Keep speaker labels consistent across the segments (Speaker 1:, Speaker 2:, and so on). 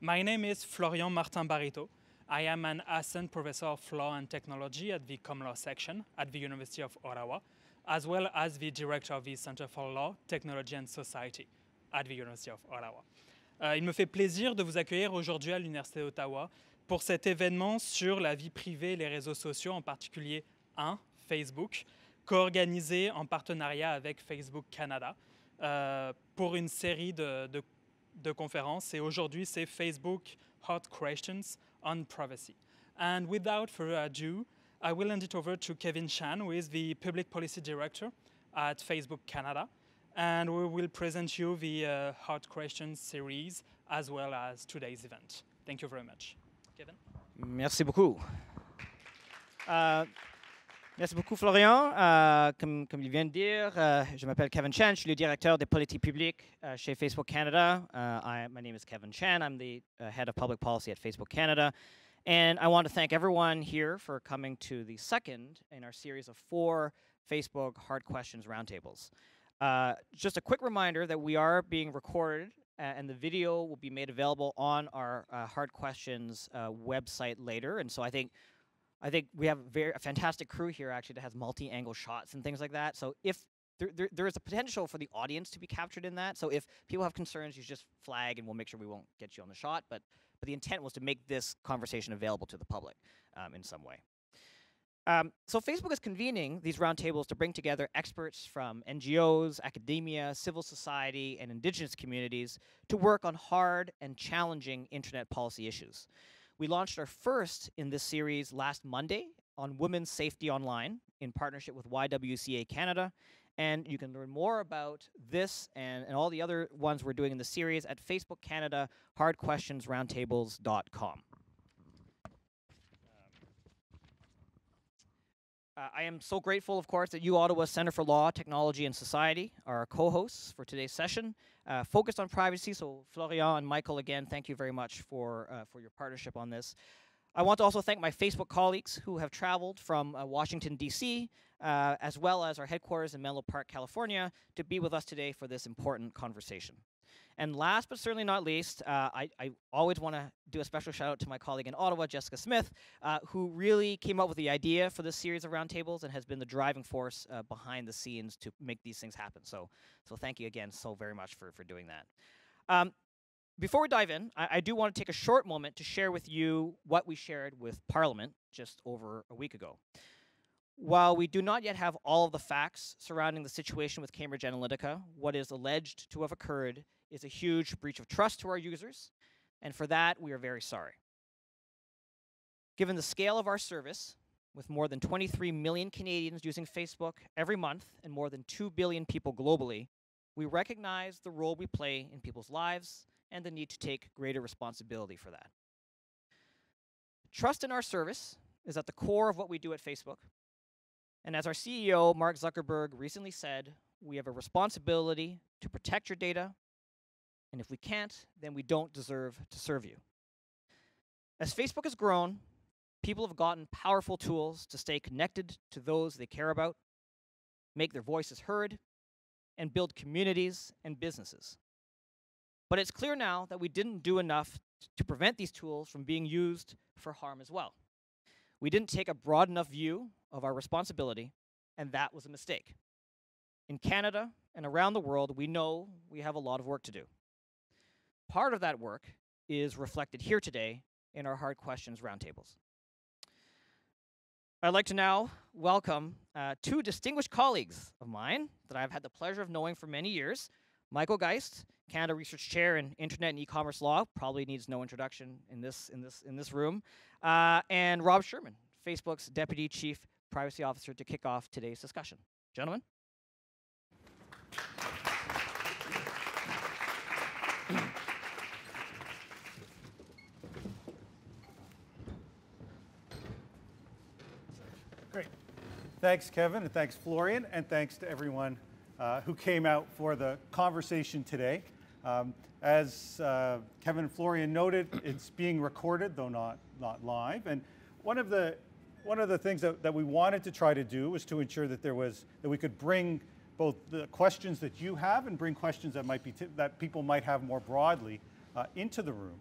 Speaker 1: My name is Florian Martin Barito. I am an assistant professor of law and technology at the Common Law section at the University of Ottawa, as well as the director of the Center for Law, Technology and Society at the University of Ottawa. Il me fait plaisir de vous accueillir aujourd'hui à l'Université d'Ottawa pour cet événement sur la vie privée et les réseaux sociaux, en particulier Facebook, co-organisé en partenariat avec Facebook Canada pour une série de conférences. Et aujourd'hui, c'est Facebook Hot Questions on Privacy. And without further ado, I will hand it over to Kevin Chan, who is the Public Policy Director at Facebook Canada. And we will present you the Hot Questions series as well as today's event. Thank you very much. Kevin?
Speaker 2: Merci beaucoup. Merci beaucoup, Florian. Comme il vient de dire, je m'appelle Kevin Chan. Je suis le directeur des politiques publiques chez Facebook Canada. My name is Kevin Chan. I'm the head of public policy at Facebook Canada. And I want to thank everyone here for coming to the second in our series of 4 Facebook Hard Questions Roundtables. Just a quick reminder that we are being recorded and the video will be made available on our Hard Questions website later. And so I think we have a fantastic crew here actually that has multi-angle shots and things like that. So if there is a potential for the audience to be captured in that. So if people have concerns, you just flag and we'll make sure we won't get you on the shot. But the intent was to make this conversation available to the public in some way. So Facebook is convening these roundtables to bring together experts from NGOs, academia, civil society, and indigenous communities to work on hard and challenging internet policy issues. We launched our first in this series last Monday on women's safety online in partnership with YWCA Canada. And you can learn more about this and all the other ones we're doing in the series at Facebook Canada hardquestionsroundtables.com. I am so grateful, of course, that Ottawa Center for Law, Technology and Society are our co-hosts for today's session, focused on privacy. So Florian and Michael, again, thank you very much for your partnership on this. I want to also thank my Facebook colleagues who have traveled from Washington, D.C., as well as our headquarters in Menlo Park, California, to be with us today for this important conversation. And last but certainly not least, I always want to do a special shout out to my colleague in Ottawa, Jessica Smith, who really came up with the idea for this series of roundtables and has been the driving force behind the scenes to make these things happen. So thank you again so very much for doing that. Before we dive in, I do want to take a short moment to share with you what we shared with Parliament just over a week ago. While we do not yet have all of the facts surrounding the situation with Cambridge Analytica, what is alleged to have occurred is a huge breach of trust to our users, and for that, we are very sorry. Given the scale of our service, with more than 23 million Canadians using Facebook every month and more than 2 billion people globally, we recognize the role we play in people's lives and the need to take greater responsibility for that. Trust in our service is at the core of what we do at Facebook. And as our CEO, Mark Zuckerberg, recently said, we have a responsibility to protect your data, and if we can't, then we don't deserve to serve you. As Facebook has grown, people have gotten powerful tools to stay connected to those they care about, make their voices heard, and build communities and businesses. But it's clear now that we didn't do enough to prevent these tools from being used for harm as well. We didn't take a broad enough view of our responsibility, and that was a mistake. In Canada and around the world, we know we have a lot of work to do. Part of that work is reflected here today in our Hard Questions Roundtables. I'd like to now welcome 2 distinguished colleagues of mine that I've had the pleasure of knowing for many years. Michael Geist, Canada Research Chair in Internet and E-commerce Law, probably needs no introduction in this room, and Rob Sherman, Facebook's Deputy Chief Privacy Officer, to kick off today's discussion. Gentlemen.
Speaker 3: Great. Thanks, Kevin, and thanks, Florian, and thanks to everyone who came out for the conversation today. As Kevin and Florian noted, it's being recorded, though not live. And one of the things that we wanted to try to do was to ensure that we could bring both the questions that you have and bring questions that that people might have more broadly into the room.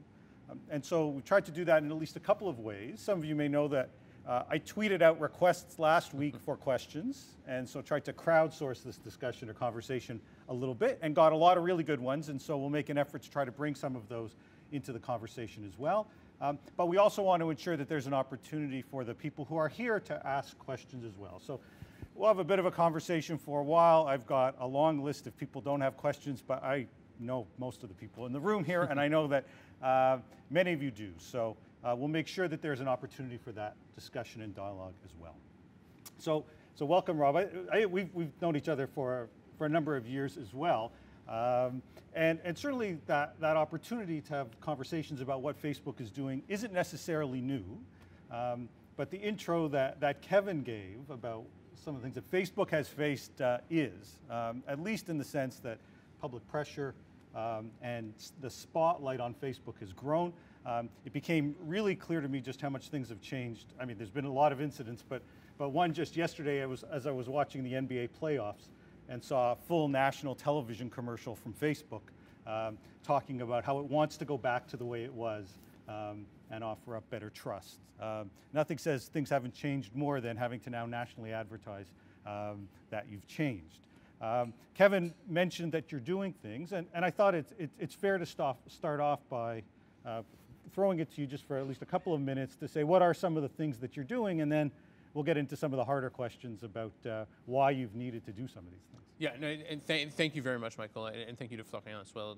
Speaker 3: And so we tried to do that in at least a couple of ways. Some of you may know that I tweeted out requests last week for questions, and so tried to crowdsource this discussion or conversation a little bit, and got a lot of really good ones, and so we'll make an effort to try to bring some of those into the conversation as well. But we also want to ensure that there's an opportunity for the people who are here to ask questions as well. So we'll have a bit of a conversation for a while. I've got a long list of people who don't have questions, but I know most of the people in the room here, and I know that many of you do. So we'll make sure that there's an opportunity for that discussion and dialogue as well. So welcome, Rob. We've known each other for a number of years as well. And certainly that opportunity to have conversations about what Facebook is doing isn't necessarily new. But the intro that Kevin gave about some of the things that Facebook has faced is, at least in the sense that public pressure and the spotlight on Facebook has grown. It became really clear to me just how much things have changed. I mean, there's been a lot of incidents, but one just yesterday, as I was watching the NBA playoffs and saw a full national television commercial from Facebook talking about how it wants to go back to the way it was and offer up better trust. Nothing says things haven't changed more than having to now nationally advertise that you've changed. Kevin mentioned that you're doing things, and I thought it's fair to start off by throwing it to you just for at least a couple of minutes to say what are some of the things that you're doing, and then we'll get into some of the harder questions about why you've needed to do some of these things.
Speaker 4: Yeah, no, and thank you very much, Michael, and thank you to Florian as well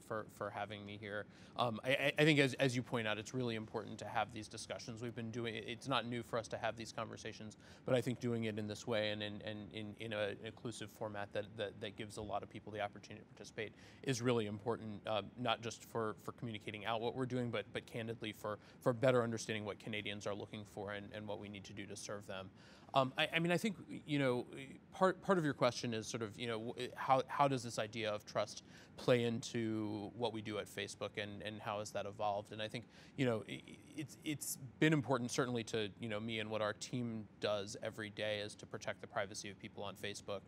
Speaker 4: for having me here. I think as you point out, it's really important to have these discussions. We've been doing it's not new for us to have these conversations, but I think doing it in this way and in an inclusive format that gives a lot of people the opportunity to participate is really important, not just for communicating out what we're doing, but candidly for better understanding what Canadians are looking for and what we need to do to serve them. I mean, I think, part of your question is sort of, how does this idea of trust play into what we do at Facebook and how has that evolved? And I think, it's been important certainly to, me and what our team does every day is to protect the privacy of people on Facebook.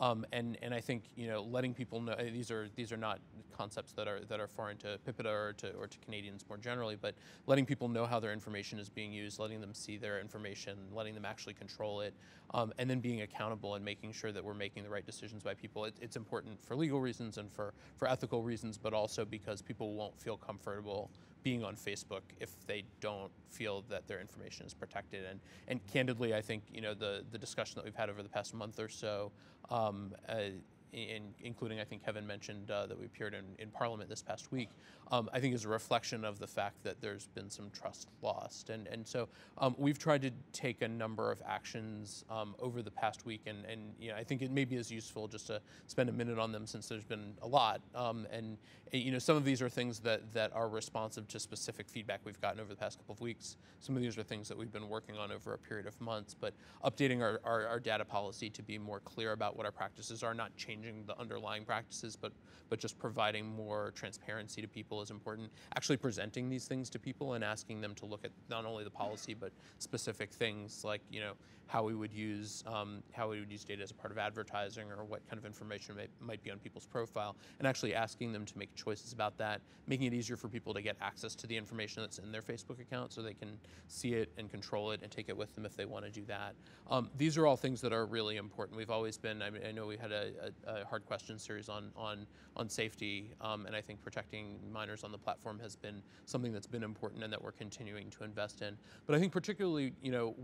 Speaker 4: And I think, letting people know, these are not concepts that are foreign to PIPA or to Canadians more generally, but letting people know how their information is being used, letting them see their information, letting them actually control it, and then being accountable and making sure that we're making the right decisions by people. It's important for legal reasons and for ethical reasons, but also because people won't feel comfortable being on Facebook if they don't feel that their information is protected. And candidly, I think the discussion that we've had over the past month or so, including, I think Kevin mentioned that we appeared in Parliament this past week, I think is a reflection of the fact that there's been some trust lost. And so we've tried to take a number of actions over the past week, and I think it maybe is useful just to spend a minute on them since there's been a lot. And some of these are things that are responsive to specific feedback we've gotten over the past couple of weeks. Some of these are things that we've been working on over a period of months, but updating our data policy to be more clear about what our practices are, not changing the underlying practices, but just providing more transparency to people is important. Actually presenting these things to people and asking them to look at not only the policy, but specific things like, how we would use data as a part of advertising or what kind of information might be on people's profile, and actually asking them to make choices about that, making it easier for people to get access to the information that's in their Facebook account so they can see it and control it and take it with them if they want to do that. These are all things that are really important. We've always been, I know we had a hard question series on safety, and I think protecting minors on the platform has been something that's been important and that we're continuing to invest in. But I think particularly,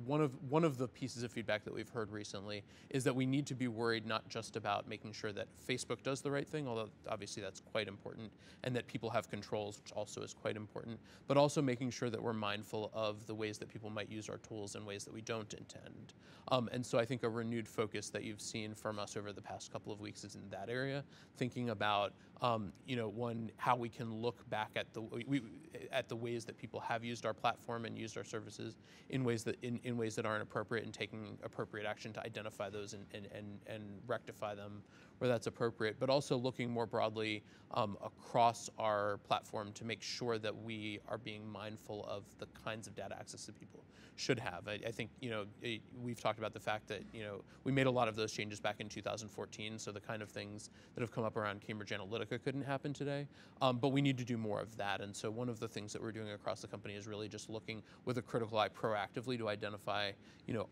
Speaker 4: one of the pieces of feedback that we've heard recently is that we need to be worried not just about making sure that Facebook does the right thing, although obviously that's quite important, and that people have controls, which also is quite important, but also making sure that we're mindful of the ways that people might use our tools in ways that we don't intend. And so I think a renewed focus that you've seen from us over the past couple of weeks is in that area, thinking about one, how we can look back at the ways that people have used our platform and used our services in ways that aren't appropriate, and taking appropriate action to identify those and rectify them where that's appropriate, but also looking more broadly across our platform to make sure that we are being mindful of the kinds of data access that people should have. I think we've talked about the fact that we made a lot of those changes back in 2014, so the kind of things that have come up around Cambridge Analytica couldn't happen today, but we need to do more of that. And so one of the things things that we're doing across the company is really just looking with a critical eye proactively to identify,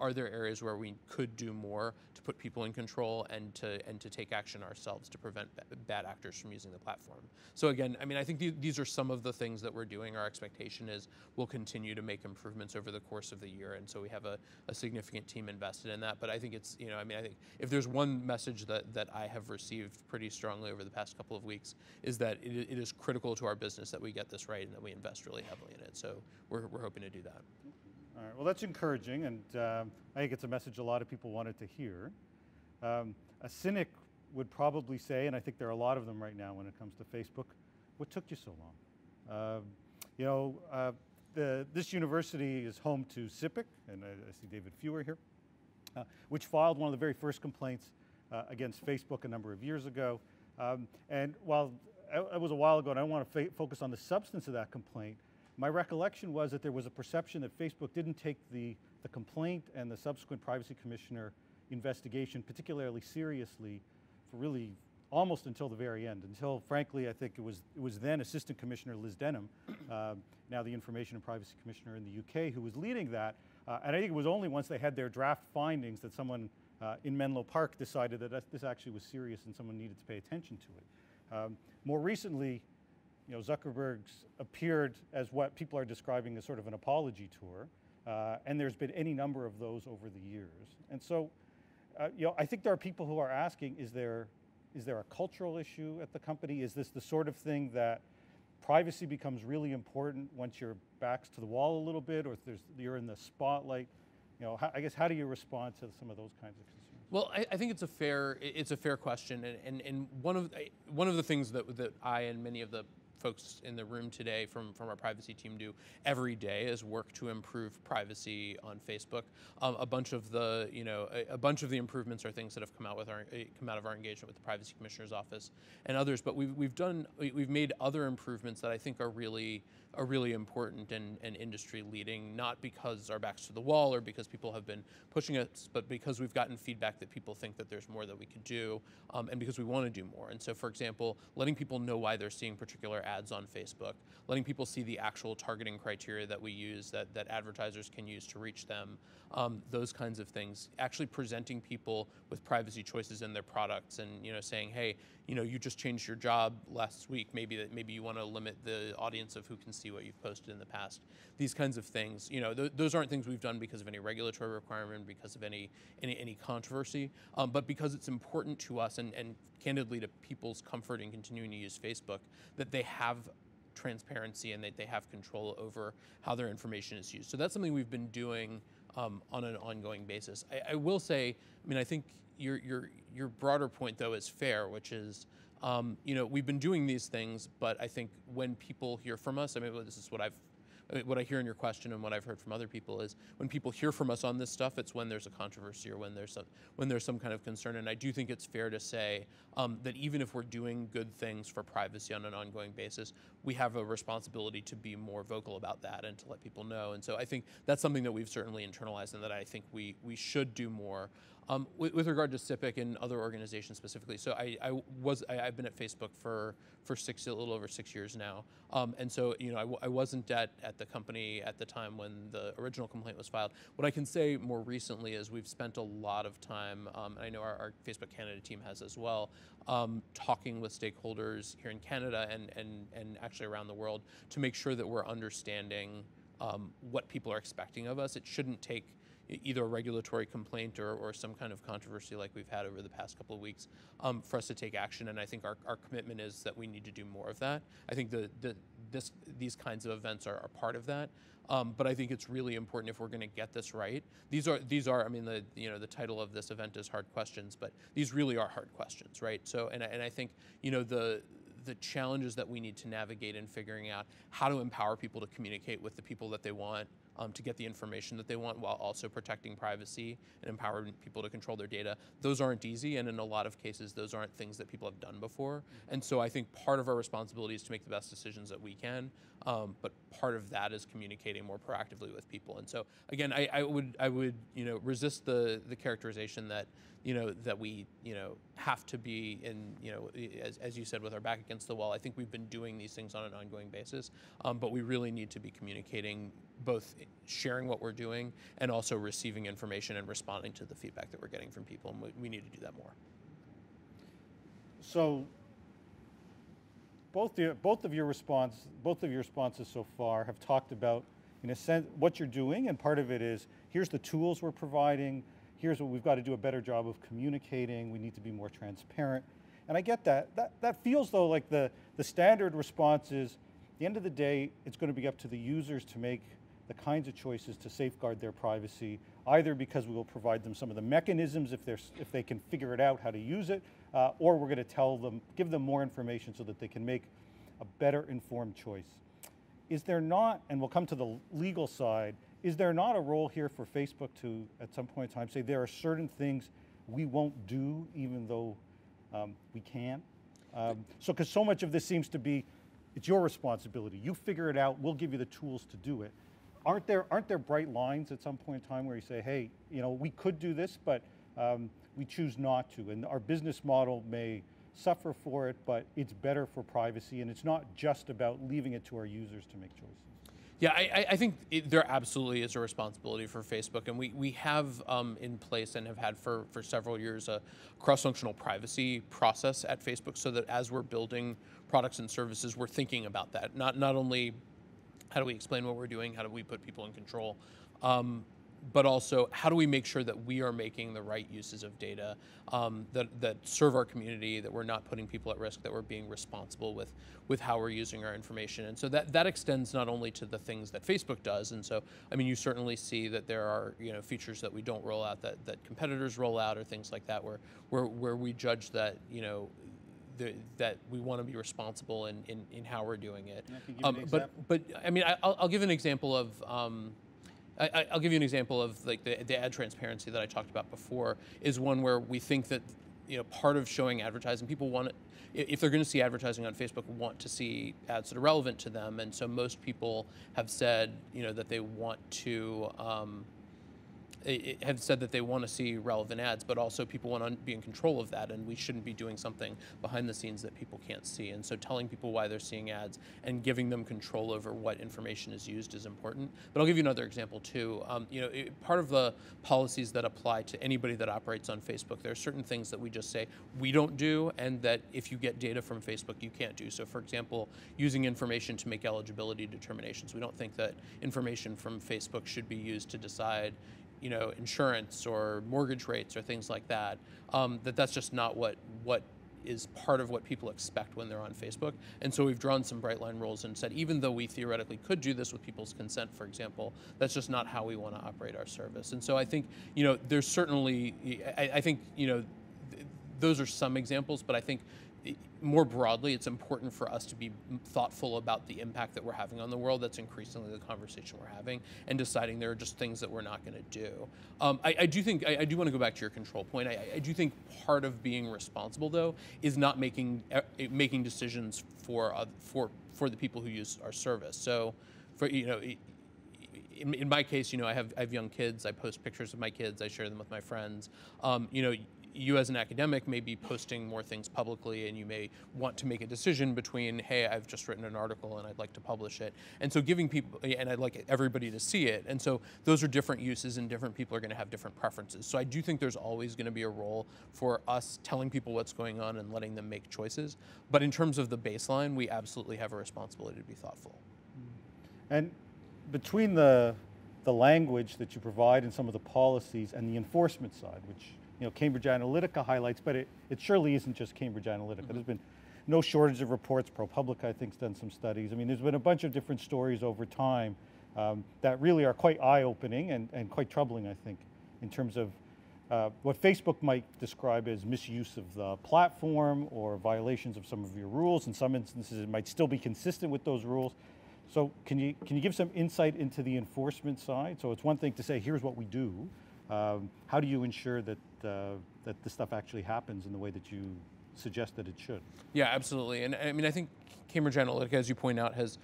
Speaker 4: are there areas where we could do more to put people in control and to take action ourselves to prevent bad actors from using the platform. So again, I mean, I think these are some of the things that we're doing. Our expectation is we'll continue to make improvements over the course of the year, and so we have a significant team invested in that. But I think it's, I mean, I think if there's one message that I have received pretty strongly over the past couple of weeks is that it is critical to our business that we get this right and that we invest really heavily in it. So we're hoping to do that.
Speaker 3: All right, well, that's encouraging, and I think it's a message a lot of people wanted to hear. A cynic would probably say, and I think there are a lot of them right now when it comes to Facebook, what took you so long? This university is home to CIPIC, and I see David Fewer here, which filed one of the very first complaints against Facebook a number of years ago. And while it was a while ago, and I don't want to focus on the substance of that complaint, my recollection was that there was a perception that Facebook didn't take the complaint and the subsequent privacy commissioner investigation particularly seriously for really almost until the very end, until frankly I think it was then Assistant Commissioner Liz Denham, now the Information and Privacy Commissioner in the UK, who was leading that. And I think it was only once they had their draft findings that someone in Menlo Park decided that this actually was serious and someone needed to pay attention to it. More recently, Zuckerberg's appeared as what people are describing as sort of an apology tour, and there's been any number of those over the years. And so, I think there are people who are asking, is there a cultural issue at the company? Is this the sort of thing that privacy becomes really important once your back's to the wall a little bit, or if you're in the spotlight? I guess how do you respond to some of those kinds of concerns?
Speaker 4: Well, I think it's a fair question, and one of the things that I and many of the folks in the room today from our privacy team do every day is work to improve privacy on Facebook. A bunch of the improvements are things that have come out of our engagement with the Privacy Commissioner's Office and others. But we've made other improvements that I think are really important and industry leading, not because our back's to the wall or because people have been pushing us, but because we've gotten feedback that people think that there's more that we could do, and because we want to do more. And so, for example, letting people know why they're seeing particular ads on Facebook, letting people see the actual targeting criteria that we use that advertisers can use to reach them, those kinds of things, actually presenting people with privacy choices in their products, and saying, hey, you just changed your job last week, maybe you want to limit the audience of who can see what you've posted in the past. These kinds of things, those aren't things we've done because of any regulatory requirement, because of any controversy, but because it's important to us and candidly to people's comfort in continuing to use Facebook, that they have transparency and that they have control over how their information is used. So that's something we've been doing on an ongoing basis. I will say, I think your broader point though is fair, which is, we've been doing these things, but I think when people hear from us, this is what I hear in your question and what I've heard from other people is when people hear from us on this stuff, it's when there's a controversy or when there's some kind of concern. And I do think it's fair to say that even if we're doing good things for privacy on an ongoing basis, we have a responsibility to be more vocal about that and to let people know. And so I think that's something that we've certainly internalized and that I think we should do more. With regard to CIPIC and other organizations specifically, so I've been at Facebook for a little over 6 years now, and so I wasn't at the company at the time when the original complaint was filed. What I can say more recently is we've spent a lot of time, and I know our Facebook Canada team has as well, talking with stakeholders here in Canada and actually around the world to make sure that we're understanding what people are expecting of us. It shouldn't take either a regulatory complaint or some kind of controversy like we've had over the past couple of weeks for us to take action. And I think our commitment is that we need to do more of that. I think these kinds of events are part of that. But I think it's really important if we're going to get this right. These are the title of this event is Hard Questions, but these really are hard questions, right? So and I think the challenges that we need to navigate in figuring out how to empower people to communicate with the people that they want, to get the information that they want while also protecting privacy and empowering people to control their data. Those aren't easy, and in a lot of cases, those aren't things that people have done before. And so I think part of our responsibility is to make the best decisions that we can, But part of that is communicating more proactively with people. And so again, I would resist the characterization that that we have to be in as you said, with our back against the wall. I think we've been doing these things on an ongoing basis, but we really need to be communicating, both sharing what we're doing and also receiving information and responding to the feedback that we're getting from people. And we need to do that more.
Speaker 3: So both of your responses so far have talked about, in a sense, what you're doing, and part of it is, here's the tools we're providing, here's what we've got to do a better job of communicating, we need to be more transparent. And I get that. That feels though like the standard response is, at the end of the day, it's going to be up to the users to make the kinds of choices to safeguard their privacy, either because we will provide them some of the mechanisms if they can figure it out how to use it, or we're going to give them more information so that they can make a better informed choice. Is there not, and we'll come to the legal side, is there not a role here for Facebook to, at some point in time, say there are certain things we won't do even though we can? Because so much of this seems to be, it's your responsibility. You figure it out, we'll give you the tools to do it. Aren't there bright lines at some point in time where you say, hey, we could do this, but we choose not to, and our business model may suffer for it, but it's better for privacy, and it's not just about leaving it to our users to make choices?
Speaker 4: Yeah, I think there absolutely is a responsibility for Facebook, and we have in place and have had for several years a cross-functional privacy process at Facebook, so that as we're building products and services, we're thinking about that. Not only how do we explain what we're doing, how do we put people in control, but also how do we make sure that we are making the right uses of data that serve our community, that we're not putting people at risk, that we're being responsible with how we're using our information. And so that extends not only to the things that Facebook does, and so I mean, you certainly see that there are features that we don't roll out that competitors roll out, or things like that, where we judge that that we want to be responsible in how we're doing it. But I mean, I'll give an example of. I'll give you an example of like the ad transparency that I talked about before is one where we think that part of showing advertising, people want it, if they're going to see advertising on Facebook, want to see ads that are relevant to them, and so most people have said that they want to. Have said that they want to see relevant ads, but also people want to be in control of that, and we shouldn't be doing something behind the scenes that people can't see. And so telling people why they're seeing ads and giving them control over what information is used is important. But I'll give you another example too. Part of the policies that apply to anybody that operates on Facebook, there are certain things that we just say we don't do, and that if you get data from Facebook, you can't do. So for example, using information to make eligibility determinations. We don't think that information from Facebook should be used to decide insurance or mortgage rates or things like that. That's just not what is part of what people expect when they're on Facebook. And so we've drawn some bright line rules and said, even though we theoretically could do this with people's consent, for example, that's just not how we want to operate our service. And so I think, there's certainly, I think, those are some examples, but I think more broadly, it's important for us to be thoughtful about the impact that we're having on the world. That's increasingly the conversation we're having, and deciding there are just things that we're not going to do. I do want to go back to your control point. I do think part of being responsible, though, is not making decisions for the people who use our service. So, in my case, I have young kids. I post pictures of my kids. I share them with my friends. You as an academic may be posting more things publicly, and you may want to make a decision between, hey, I've just written an article and I'd like to publish it. And so giving people, and I'd like everybody to see it. And so those are different uses, and different people are going to have different preferences. So I do think there's always going to be a role for us telling people what's going on and letting them make choices. But in terms of the baseline, we absolutely have a responsibility to be thoughtful.
Speaker 3: And between the language that you provide and some of the policies and the enforcement side, which Cambridge Analytica highlights, but it surely isn't just Cambridge Analytica. There's been no shortage of reports. ProPublica, I think, has done some studies. I mean, there's been a bunch of different stories over time that really are quite eye-opening and quite troubling, I think, in terms of what Facebook might describe as misuse of the platform or violations of some of your rules. In some instances, it might still be consistent with those rules. So can you give some insight into the enforcement side? So it's one thing to say, here's what we do. How do you ensure that this stuff actually happens in the way that you suggest that it should?
Speaker 4: Yeah, absolutely. And I mean, I think Cambridge Analytica, as you point out, has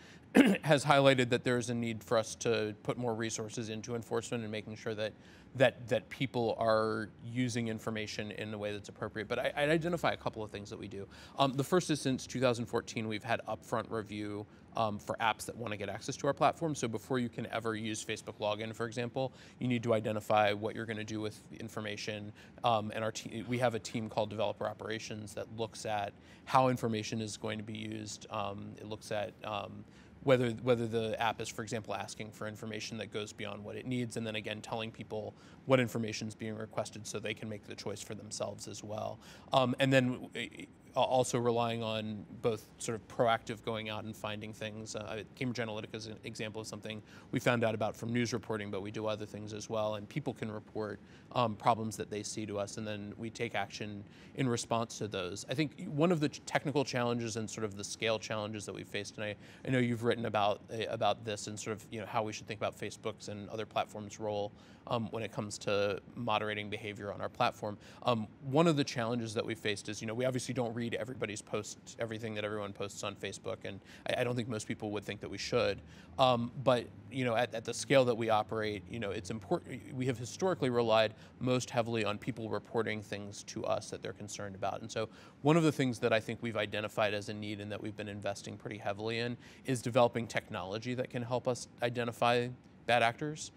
Speaker 4: has highlighted that there's a need for us to put more resources into enforcement and making sure that people are using information in a way that's appropriate. But I'd identify a couple of things that we do. The first is since 2014, we've had upfront review for apps that want to get access to our platform. So before you can ever use Facebook login, for example, you need to identify what you're going to do with information. And we have a team called Developer Operations that looks at how information is going to be used. It looks at whether the app is, for example, asking for information that goes beyond what it needs, and then again telling people what information is being requested so they can make the choice for themselves as well. And then also relying on both sort of proactive going out and finding things. Cambridge Analytica is an example of something we found out about from news reporting, but we do other things as well, and people can report problems that they see to us, and then we take action in response to those. I think one of the technical challenges and sort of the scale challenges that we've faced, and I know you've written about this and sort of how we should think about Facebook's and other platforms' role when it comes to moderating behavior on our platform. One of the challenges that we faced is, we obviously don't read everybody's posts, everything that everyone posts on Facebook, and I don't think most people would think that we should. But at the scale that we operate, it's important. We have historically relied most heavily on people reporting things to us that they're concerned about. And so one of the things that I think we've identified as a need and that we've been investing pretty heavily in is developing technology that can help us identify bad actors,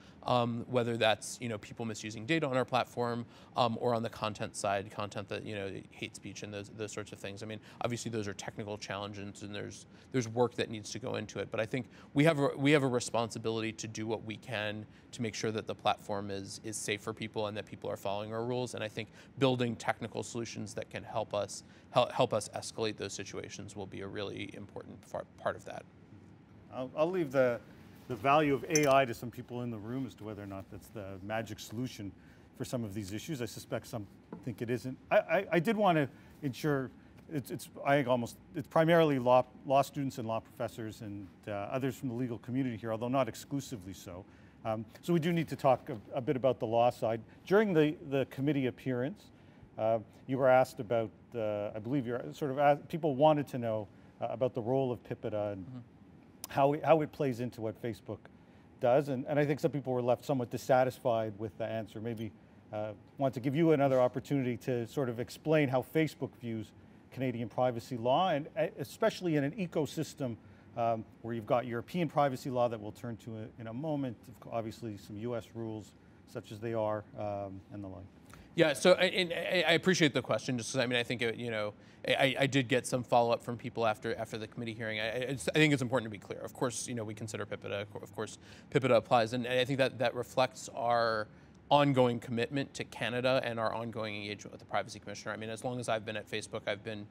Speaker 4: whether that's people misusing data on our platform, or on the content side, content that hate speech and those sorts of things. I mean, obviously those are technical challenges, and there's work that needs to go into it. But I think we have a responsibility to do what we can to make sure that the platform is safe for people and that people are following our rules. And I think building technical solutions that can help us escalate those situations will be a really important part of that.
Speaker 3: I'll leave the value of AI to some people in the room as to whether or not that's the magic solution for some of these issues. I suspect some think it isn't. I did want to ensure it's primarily law students and law professors and others from the legal community here, although not exclusively so. So we do need to talk a bit about the law side. During the committee appearance, you were asked about, I believe you're sort of asked, people wanted to know about the role of PIPA and how it plays into what Facebook does. And I think some people were left somewhat dissatisfied with the answer. Maybe want to give you another opportunity to sort of explain how Facebook views Canadian privacy law, and especially in an ecosystem where you've got European privacy law that we'll turn to in a moment, obviously some US rules such as they are, and the like.
Speaker 4: Yeah, so I appreciate the question, just because I think I did get some follow-up from people after the committee hearing. I think it's important to be clear. Of course, we consider PIPA, of course, PIPA applies, and I think that reflects our ongoing commitment to Canada and our ongoing engagement with the Privacy Commissioner. I mean, as long as I've been at Facebook, I've been,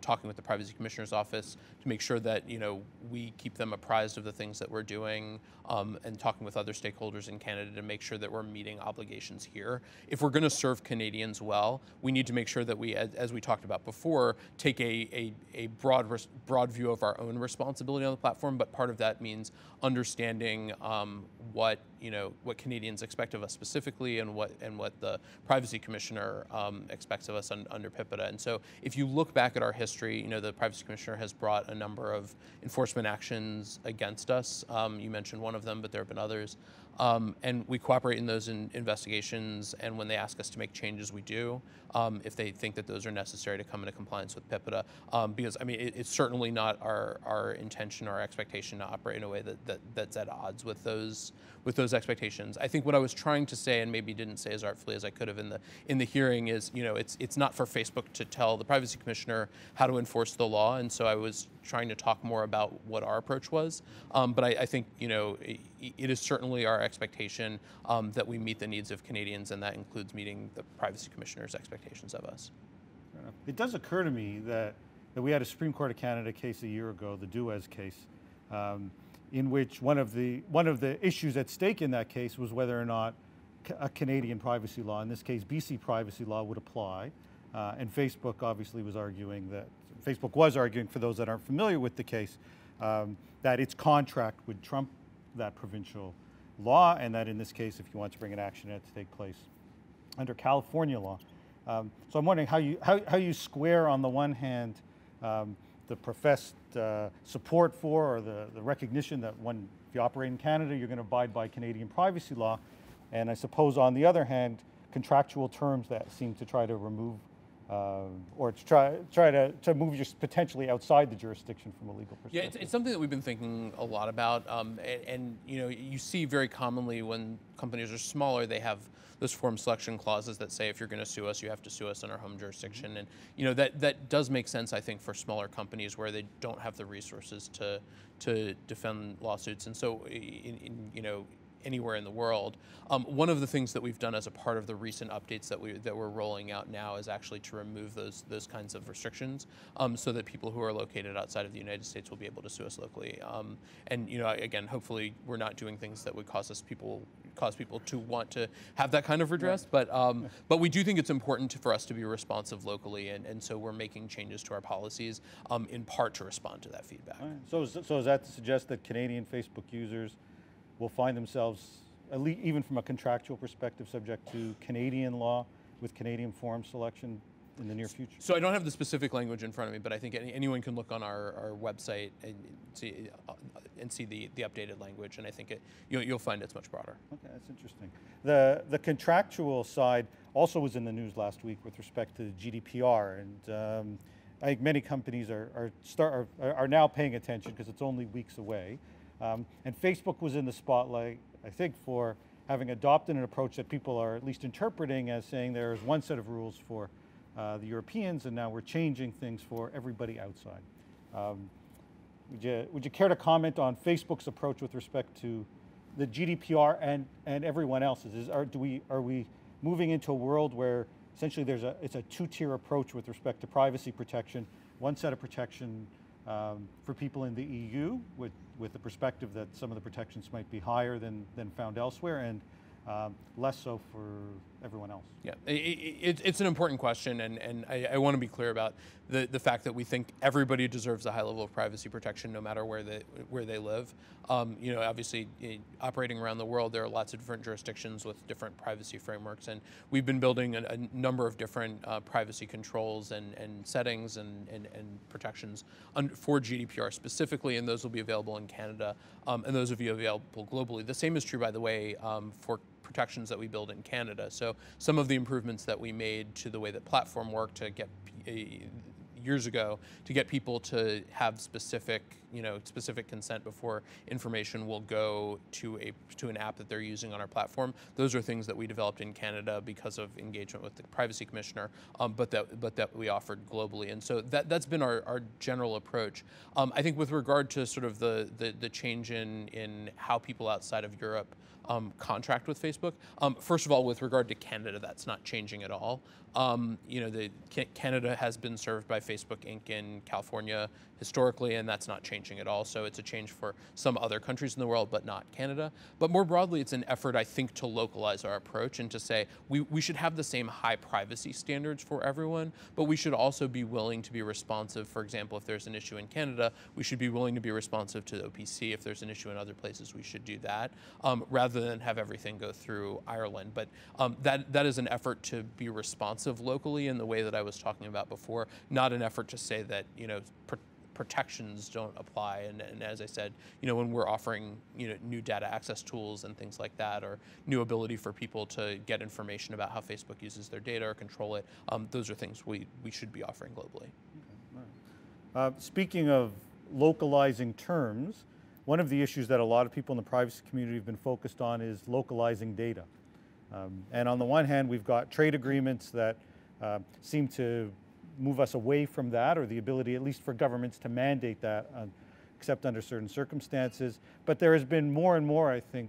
Speaker 4: talking with the Privacy Commissioner's office to make sure that, we keep them apprised of the things that we're doing, and talking with other stakeholders in Canada to make sure that we're meeting obligations here. If we're going to serve Canadians well, we need to make sure that we, as we talked about before, take a broad view of our own responsibility on the platform. But part of that means understanding what Canadians expect of us specifically, and what the Privacy Commissioner expects of us under PIPA. And so, if you look back at our history, the Privacy Commissioner has brought a number of enforcement actions against us. You mentioned one of them, but there have been others. And we cooperate in those investigations, and when they ask us to make changes, we do, if they think that those are necessary to come into compliance with PIPA. Because, it's certainly not our intention or our expectation to operate in a way that's at odds with those expectations. I think what I was trying to say, and maybe didn't say as artfully as I could have in the hearing, is it's not for Facebook to tell the Privacy Commissioner how to enforce the law, and so I was trying to talk more about what our approach was. But I think it is certainly our expectation that we meet the needs of Canadians, and that includes meeting the Privacy Commissioner's expectations of us.
Speaker 3: It does occur to me that we had a Supreme Court of Canada case a year ago, the Duez case, in which one of the issues at stake in that case was whether or not a Canadian privacy law, in this case BC privacy law, would apply. And Facebook obviously was arguing for those that aren't familiar with the case, that its contract would trump that provincial law, and that in this case, if you want to bring an action, it had to take place under California law. So I'm wondering how you square, on the one hand, the professed support for, or the recognition that if you operate in Canada, you're going to abide by Canadian privacy law. And I suppose on the other hand, contractual terms that seem to try to remove or to try to move you potentially outside the jurisdiction from a legal perspective.
Speaker 4: Yeah, it's something that we've been thinking a lot about, and you know, you see very commonly when companies are smaller, they have those form selection clauses that say if you're going to sue us, you have to sue us in our home jurisdiction, and you know that does make sense, I think, for smaller companies where they don't have the resources to defend lawsuits, and so you know, anywhere in the world. One of the things that we've done as a part of the recent updates that we're rolling out now is actually to remove those kinds of restrictions, so that people who are located outside of the United States will be able to sue us locally. And you know, again, hopefully we're not doing things that would cause people to want to have that kind of redress. Right. But we do think it's important for us to be responsive locally, and so we're making changes to our policies in part to respond to that feedback.
Speaker 3: Right. So is that to suggest that Canadian Facebook users will find themselves, at least even from a contractual perspective, subject to Canadian law with Canadian form selection in the near future?
Speaker 4: So I don't have the specific language in front of me, but I think anyone can look on our website and see the updated language, and I think you'll find it's much broader. Okay,
Speaker 3: that's interesting. The contractual side also was in the news last week with respect to GDPR, and I think many companies are now paying attention because it's only weeks away. And Facebook was in the spotlight, I think, for having adopted an approach that people are at least interpreting as saying there's one set of rules for the Europeans, and now we're changing things for everybody outside. Would you care to comment on Facebook's approach with respect to the GDPR and everyone else's? Are we moving into a world where essentially it's a two-tier approach with respect to privacy protection, one set of protection for people in the EU with the perspective that some of the protections might be higher than found elsewhere, and less so for everyone else?
Speaker 4: Yeah, it's an important question, and I want to be clear about the fact that we think everybody deserves a high level of privacy protection no matter where they live. You know, obviously, operating around the world, there are lots of different jurisdictions with different privacy frameworks, and we've been building a number of different privacy controls and settings and protections for GDPR specifically, and those will be available in Canada, and those will be available globally. The same is true, by the way, for protections that we build in Canada. So some of the improvements that we made to the way that platform worked to get years ago to get people to have specific consent before information will go to an app that they're using on our platform. Those are things that we developed in Canada because of engagement with the Privacy Commissioner, but that we offered globally. And so that's been our general approach. I think with regard to sort of the change in how people outside of Europe contract with Facebook. First of all, with regard to Canada, that's not changing at all. Canada has been served by Facebook Inc. in California historically, and that's not changing at all. So it's a change for some other countries in the world, but not Canada. But more broadly, it's an effort, I think, to localize our approach and to say we should have the same high privacy standards for everyone, but we should also be willing to be responsive. For example, if there's an issue in Canada, we should be willing to be responsive to the OPC. If there's an issue in other places, we should do that, rather than have everything go through Ireland. But that is an effort to be responsive locally in the way that I was talking about before, not an effort to say that protections don't apply. And as I said, when we're offering new data access tools and things like that, or new ability for people to get information about how Facebook uses their data or control it, those are things we should be offering globally.
Speaker 3: Okay. All right. Speaking of localizing terms, one of the issues that a lot of people in the privacy community have been focused on is localizing data. And on the one hand, we've got trade agreements that seem to move us away from that, or the ability at least for governments to mandate that, except under certain circumstances. But there has been more and more, I think,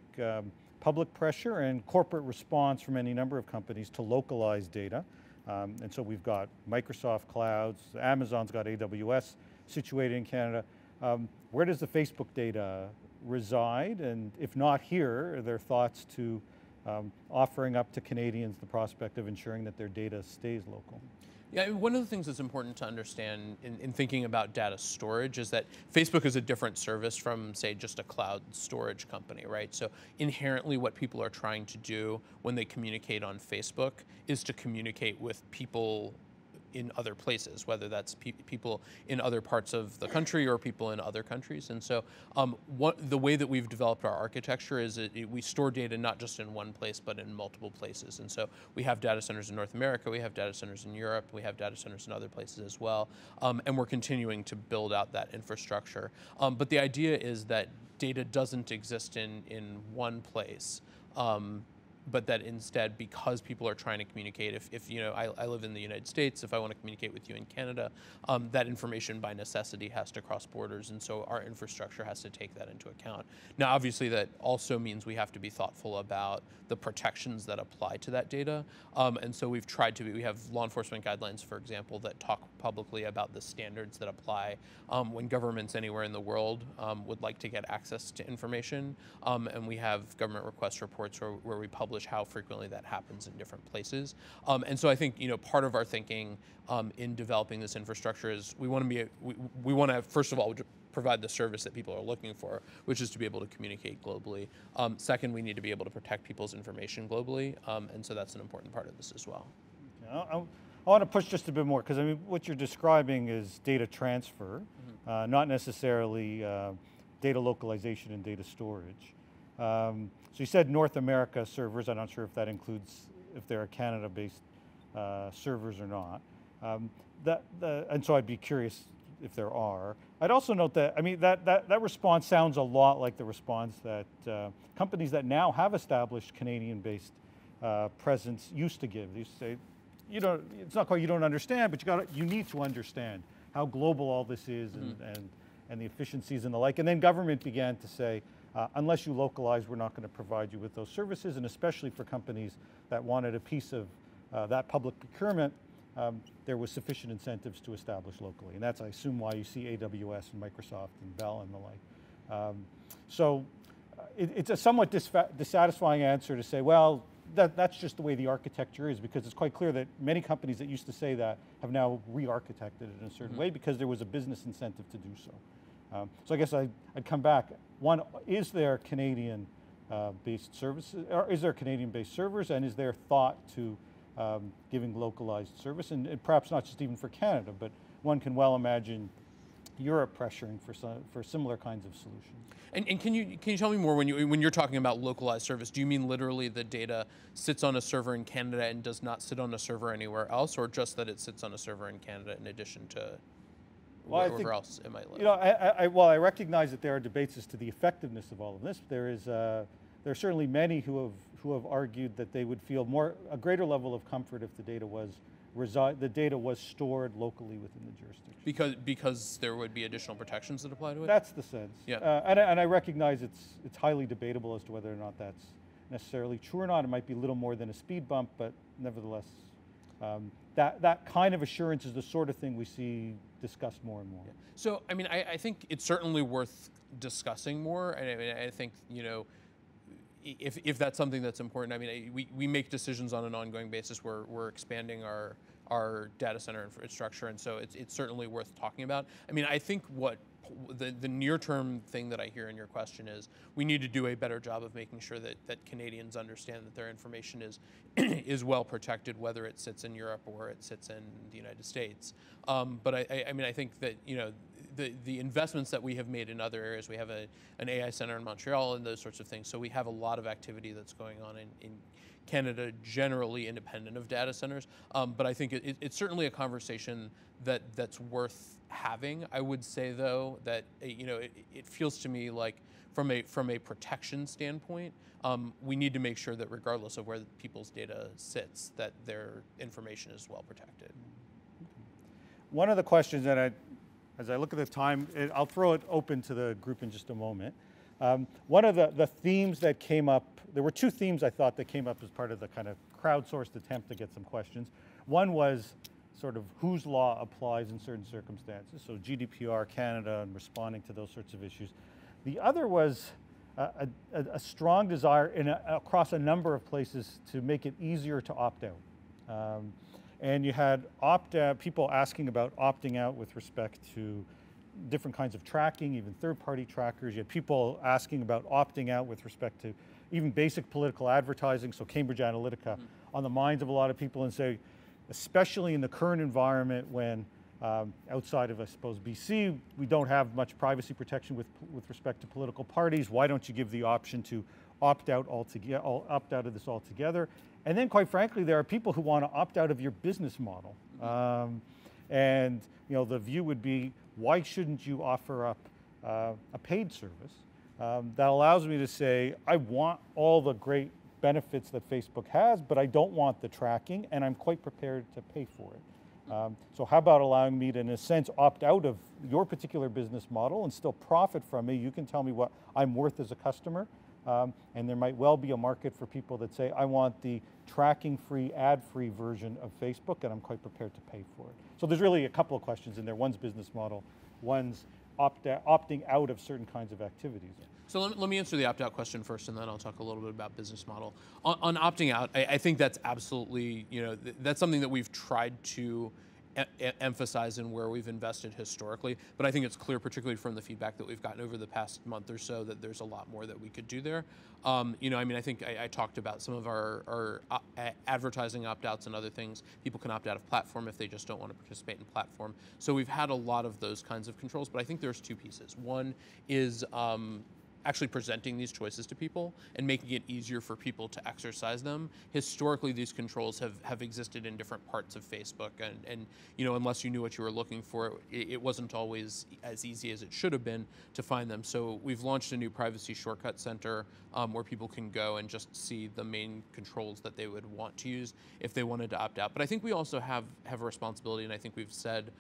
Speaker 3: public pressure and corporate response from any number of companies to localize data. And so we've got Microsoft clouds, Amazon's got AWS situated in Canada. Where does the Facebook data reside? And if not here, are there thoughts to offering up to Canadians the prospect of ensuring that their data stays local?
Speaker 4: Yeah, one of the things that's important to understand in thinking about data storage is that Facebook is a different service from, say, just a cloud storage company, right? So inherently what people are trying to do when they communicate on Facebook is to communicate with people in other places, whether that's people in other parts of the country or people in other countries. And so the way that we've developed our architecture is we store data not just in one place, but in multiple places. And so we have data centers in North America, we have data centers in Europe, we have data centers in other places as well. And we're continuing to build out that infrastructure. But the idea is that data doesn't exist in one place. But that instead, because people are trying to communicate, if you know, I live in the United States, if I want to communicate with you in Canada, that information by necessity has to cross borders, and so our infrastructure has to take that into account. Now, obviously, that also means we have to be thoughtful about the protections that apply to that data, and so we've tried to we have law enforcement guidelines, for example, that talk publicly about the standards that apply when governments anywhere in the world would like to get access to information, and we have government request reports where we publish how frequently that happens in different places. And so I think, you know, part of our thinking in developing this infrastructure is we want to first of all, provide the service that people are looking for, which is to be able to communicate globally. Second, we need to be able to protect people's information globally, and so that's an important part of this as well.
Speaker 3: I want to push just a bit more, because I mean, what you're describing is data transfer, not necessarily data localization and data storage. So you said North America servers. I'm not sure if that includes, if they're Canada-based servers or not. And so I'd be curious if there are. I'd also note that, I mean, that response sounds a lot like the response that companies that now have established Canadian-based presence used to give. They used to say, you know, it's not quite you don't understand, but you need to understand how global all this is and the efficiencies and the like. And then government began to say, unless you localize, we're not going to provide you with those services, and especially for companies that wanted a piece of that public procurement, there was sufficient incentives to establish locally. And that's, I assume, why you see AWS and Microsoft and Bell and the like. So it's a somewhat dissatisfying answer to say, well, that's just the way the architecture is, because it's quite clear that many companies that used to say that have now re-architected it in a certain way because there was a business incentive to do so. So I guess I'd come back. One, is there Canadian-based services, or is there Canadian-based servers, and is there thought to giving localized service, and perhaps not just even for Canada, but one can well imagine Europe pressuring for similar kinds of solutions.
Speaker 4: And can you tell me more, when you're talking about localized service, do you mean literally the data sits on a server in Canada and does not sit on a server anywhere else, or just that it sits on a server in Canada in addition to wherever else it might live?
Speaker 3: You know, while I recognize that there are debates as to the effectiveness of all of this, there are certainly many who have argued that they would feel a greater level of comfort if the data was stored locally within the jurisdiction.
Speaker 4: Because there would be additional protections that apply to it?
Speaker 3: That's the sense.
Speaker 4: Yeah.
Speaker 3: And I recognize it's highly debatable as to whether or not that's necessarily true or not. It might be a little more than a speed bump, but nevertheless, that kind of assurance is the sort of thing we see discussed more and more.
Speaker 4: Yeah. So, I mean, I think it's certainly worth discussing more. And I mean, I think, you know, if that's something that's important, I mean, we make decisions on an ongoing basis. We're expanding our data center infrastructure, and so it's certainly worth talking about. I mean, I think what the near-term thing that I hear in your question is we need to do a better job of making sure that Canadians understand that their information is well protected, whether it sits in Europe or it sits in the United States. But I mean, I think that, you know, the investments that we have made in other areas, we have an AI center in Montreal and those sorts of things, so we have a lot of activity that's going on in Canada, generally independent of data centers. But I think it's certainly a conversation that's worth having. I would say, though, that you know, it feels to me like from a protection standpoint, we need to make sure that regardless of where people's data sits, that their information is well protected.
Speaker 3: One of the questions that as I look at the time, I'll throw it open to the group in just a moment. One of the themes that came up, there were two themes I thought that came up as part of the kind of crowdsourced attempt to get some questions. One was sort of whose law applies in certain circumstances, so GDPR, Canada, and responding to those sorts of issues. The other was a strong desire across a number of places to make it easier to opt out. And you had people asking about opting out with respect to different kinds of tracking, even third-party trackers. You had people asking about opting out with respect to even basic political advertising, so Cambridge Analytica, on the minds of a lot of people, and say, especially in the current environment when outside of, I suppose, BC, we don't have much privacy protection with respect to political parties. Why don't you give the option to opt out of this altogether? And then, quite frankly, there are people who want to opt out of your business model. And the view would be, why shouldn't you offer up a paid service that allows me to say, I want all the great benefits that Facebook has, but I don't want the tracking, and I'm quite prepared to pay for it. So how about allowing me to, in a sense, opt out of your particular business model and still profit from me? You can tell me what I'm worth as a customer, and there might well be a market for people that say, I want the tracking-free, ad-free version of Facebook, and I'm quite prepared to pay for it. So there's really a couple of questions in there. One's business model, one's opting out of certain kinds of activities.
Speaker 4: So let me answer the opt-out question first, and then I'll talk a little bit about business model. On opting out, I think that's absolutely, that's something that we've tried to emphasize in where we've invested historically, but I think it's clear, particularly from the feedback that we've gotten over the past month or so, that there's a lot more that we could do there. I think I talked about some of our advertising opt-outs and other things. People can opt out of platform if they just don't want to participate in platform. So we've had a lot of those kinds of controls, but I think there's two pieces. One is actually presenting these choices to people and making it easier for people to exercise them. Historically, these controls have existed in different parts of Facebook, and unless you knew what you were looking for, it wasn't always as easy as it should have been to find them. So we've launched a new privacy shortcut center where people can go and just see the main controls that they would want to use if they wanted to opt out. But I think we also have a responsibility, and I think we've said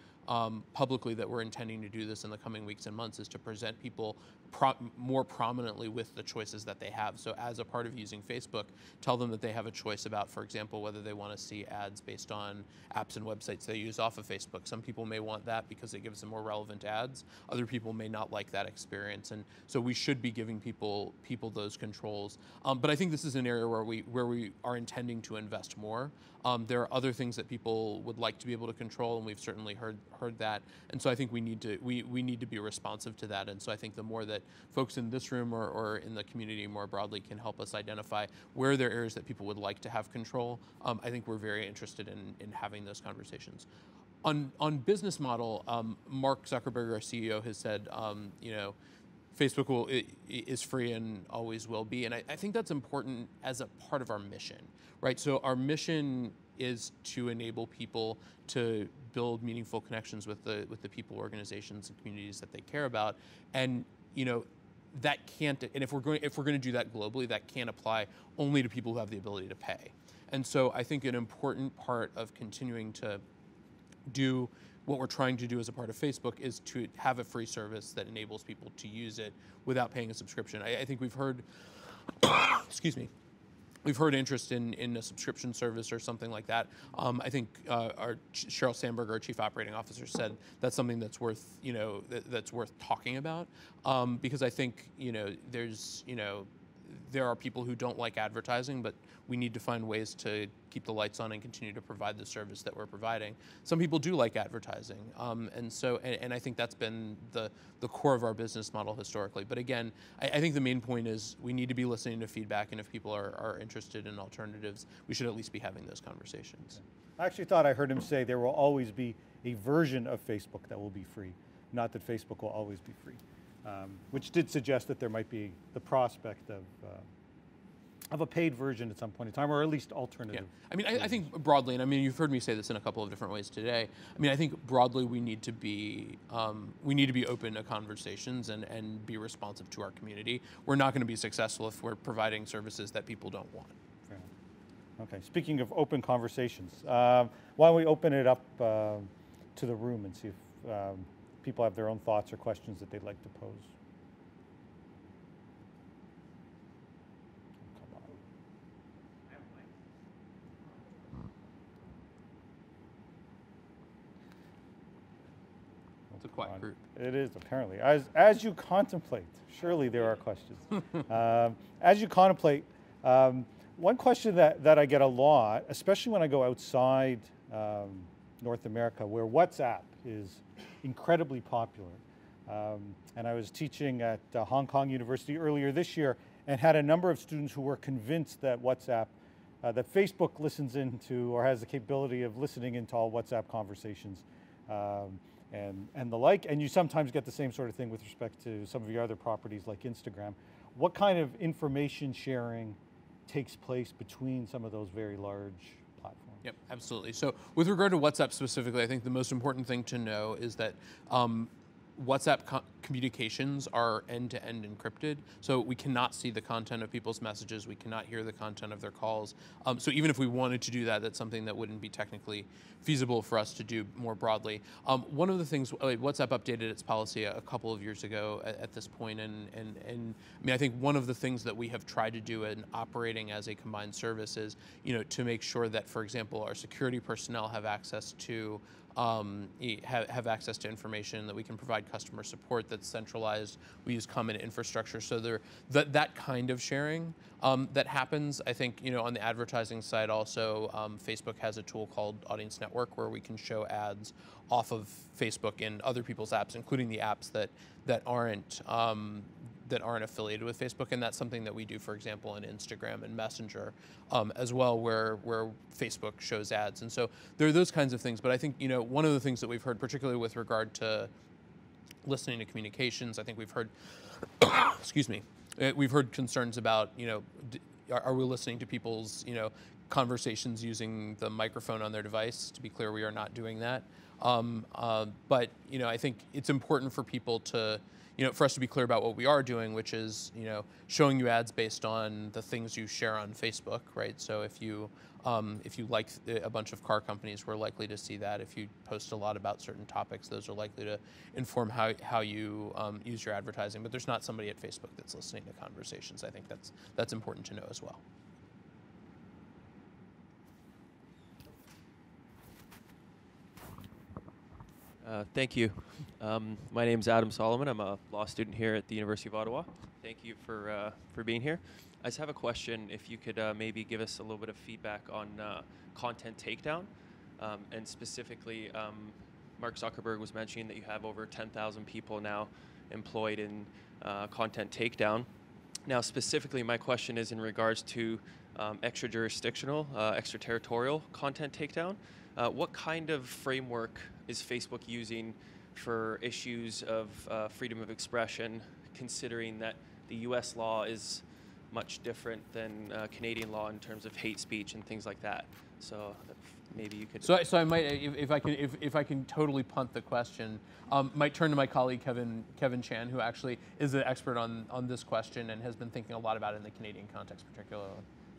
Speaker 4: publicly that we're intending to do this in the coming weeks and months, is to present people more prominently with the choices that they have. So as a part of using Facebook, tell them that they have a choice about, for example, whether they want to see ads based on apps and websites they use off of Facebook. Some people may want that because it gives them more relevant ads. Other people may not like that experience. And so we should be giving people those controls. But I think this is an area where we are intending to invest more. There are other things that people would like to be able to control, and we've certainly heard that. And so I think we need to be responsive to that. And so I think the more that folks in this room or in the community more broadly can help us identify where there are areas that people would like to have control, I think we're very interested in having those conversations. On business model, Mark Zuckerberg, our CEO, has said, Facebook is free and always will be, and I think that's important as a part of our mission, right? So our mission is to enable people to build meaningful connections with the people, organizations, and communities that they care about, and that can't. And if we're going to do that globally, that can't apply only to people who have the ability to pay. And so I think an important part of continuing to do what we're trying to do as a part of Facebook is to have a free service that enables people to use it without paying a subscription. I think we've heard, excuse me, we've heard interest in a subscription service or something like that. I think our Sheryl Sandberg, our Chief Operating Officer, said that's something that's worth that's worth talking about, because I think there are people who don't like advertising, but we need to find ways to keep the lights on and continue to provide the service that we're providing. Some people do like advertising, and I think that's been the core of our business model historically. But again, I think the main point is we need to be listening to feedback, and if people are interested in alternatives, we should at least be having those conversations.
Speaker 3: I actually thought I heard him say there will always be a version of Facebook that will be free, not that Facebook will always be free, which did suggest that there might be the prospect of a paid version at some point in time, or at least alternative.
Speaker 4: Yeah. I think broadly, and you've heard me say this in a couple of different ways today. I think broadly we need to be open to conversations and be responsive to our community. We're not going to be successful if we're providing services that people don't want.
Speaker 3: Fair enough. Okay. Speaking of open conversations, why don't we open it up to the room and see if people have their own thoughts or questions that they'd like to pose.
Speaker 4: It's a quiet group.
Speaker 3: It is, apparently. As you contemplate, surely there are questions. As you contemplate, one question that I get a lot, especially when I go outside North America, where WhatsApp is incredibly popular. And I was teaching at Hong Kong University earlier this year and had a number of students who were convinced that WhatsApp that Facebook listens into or has the capability of listening into all WhatsApp conversations and the like. And you sometimes get the same sort of thing with respect to some of your other properties like Instagram. What kind of information sharing takes place between some of those very large platforms?
Speaker 4: Yep, absolutely. So with regard to WhatsApp specifically, I think the most important thing to know is that WhatsApp communications are end-to-end encrypted, so we cannot see the content of people's messages, we cannot hear the content of their calls. So even if we wanted to do that, that's something that wouldn't be technically feasible for us to do more broadly. One of the things, WhatsApp updated its policy a couple of years ago at this point, and I mean, I think one of the things that we have tried to do in operating as a combined service is, to make sure that, for example, our security personnel have access to have access to information, that we can provide customer support that's centralized. We use common infrastructure, so that kind of sharing that happens. I think on the advertising side also, Facebook has a tool called Audience Network where we can show ads off of Facebook in other people's apps, including the apps that aren't affiliated with Facebook, and that's something that we do, for example, in Instagram and Messenger as well, where Facebook shows ads. And so there are those kinds of things. But I think one of the things that we've heard, particularly with regard to listening to communications, I think we've heard, excuse me, we've heard concerns about are we listening to people's conversations using the microphone on their device? To be clear, we are not doing that. But I think it's important for people to for us to be clear about what we are doing, which is, showing you ads based on the things you share on Facebook, right? So if you like a bunch of car companies, we're likely to see that. If you post a lot about certain topics, those are likely to inform how you use your advertising. But there's not somebody at Facebook that's listening to conversations. I think that's important to know as well.
Speaker 5: Thank you. My name is Adam Solomon. I'm a law student here at the University of Ottawa. Thank you for being here. I just have a question. If you could maybe give us a little bit of feedback on content takedown, and specifically, Mark Zuckerberg was mentioning that you have over 10,000 people now employed in content takedown. Now, specifically, my question is in regards to extra-jurisdictional, extraterritorial content takedown. What kind of framework is Facebook using for issues of freedom of expression, considering that the U.S. law is much different than Canadian law in terms of hate speech and things like that? So maybe you could.
Speaker 4: So I might, if I can totally punt the question, might turn to my colleague Kevin Chan, who actually is an expert on this question and has been thinking a lot about it in the Canadian context, particularly.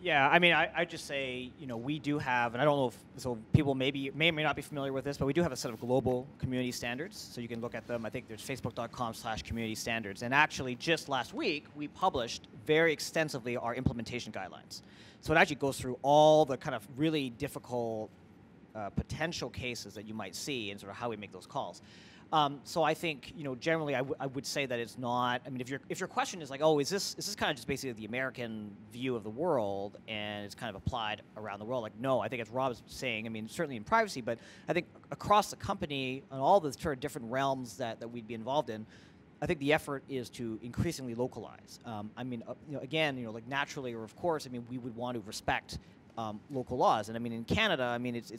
Speaker 2: Yeah, I mean, I just say, we do have, and I don't know if, so people may or may not be familiar with this, but we do have a set of global community standards. So you can look at them. I think there's facebook.com/community standards. And actually, just last week, we published very extensively our implementation guidelines. So it actually goes through all the kind of really difficult potential cases that you might see and sort of how we make those calls. So I think, generally I would say that it's not, I mean, if your question is like, oh, is this kind of just basically the American view of the world and it's kind of applied around the world? Like, no, I think as Rob is saying, I mean, certainly in privacy, but I think across the company and all the sort of different realms that we'd be involved in, I think the effort is to increasingly localize. I mean, again, like naturally, or of course, I mean, we would want to respect local laws, and I mean in Canada, I mean it's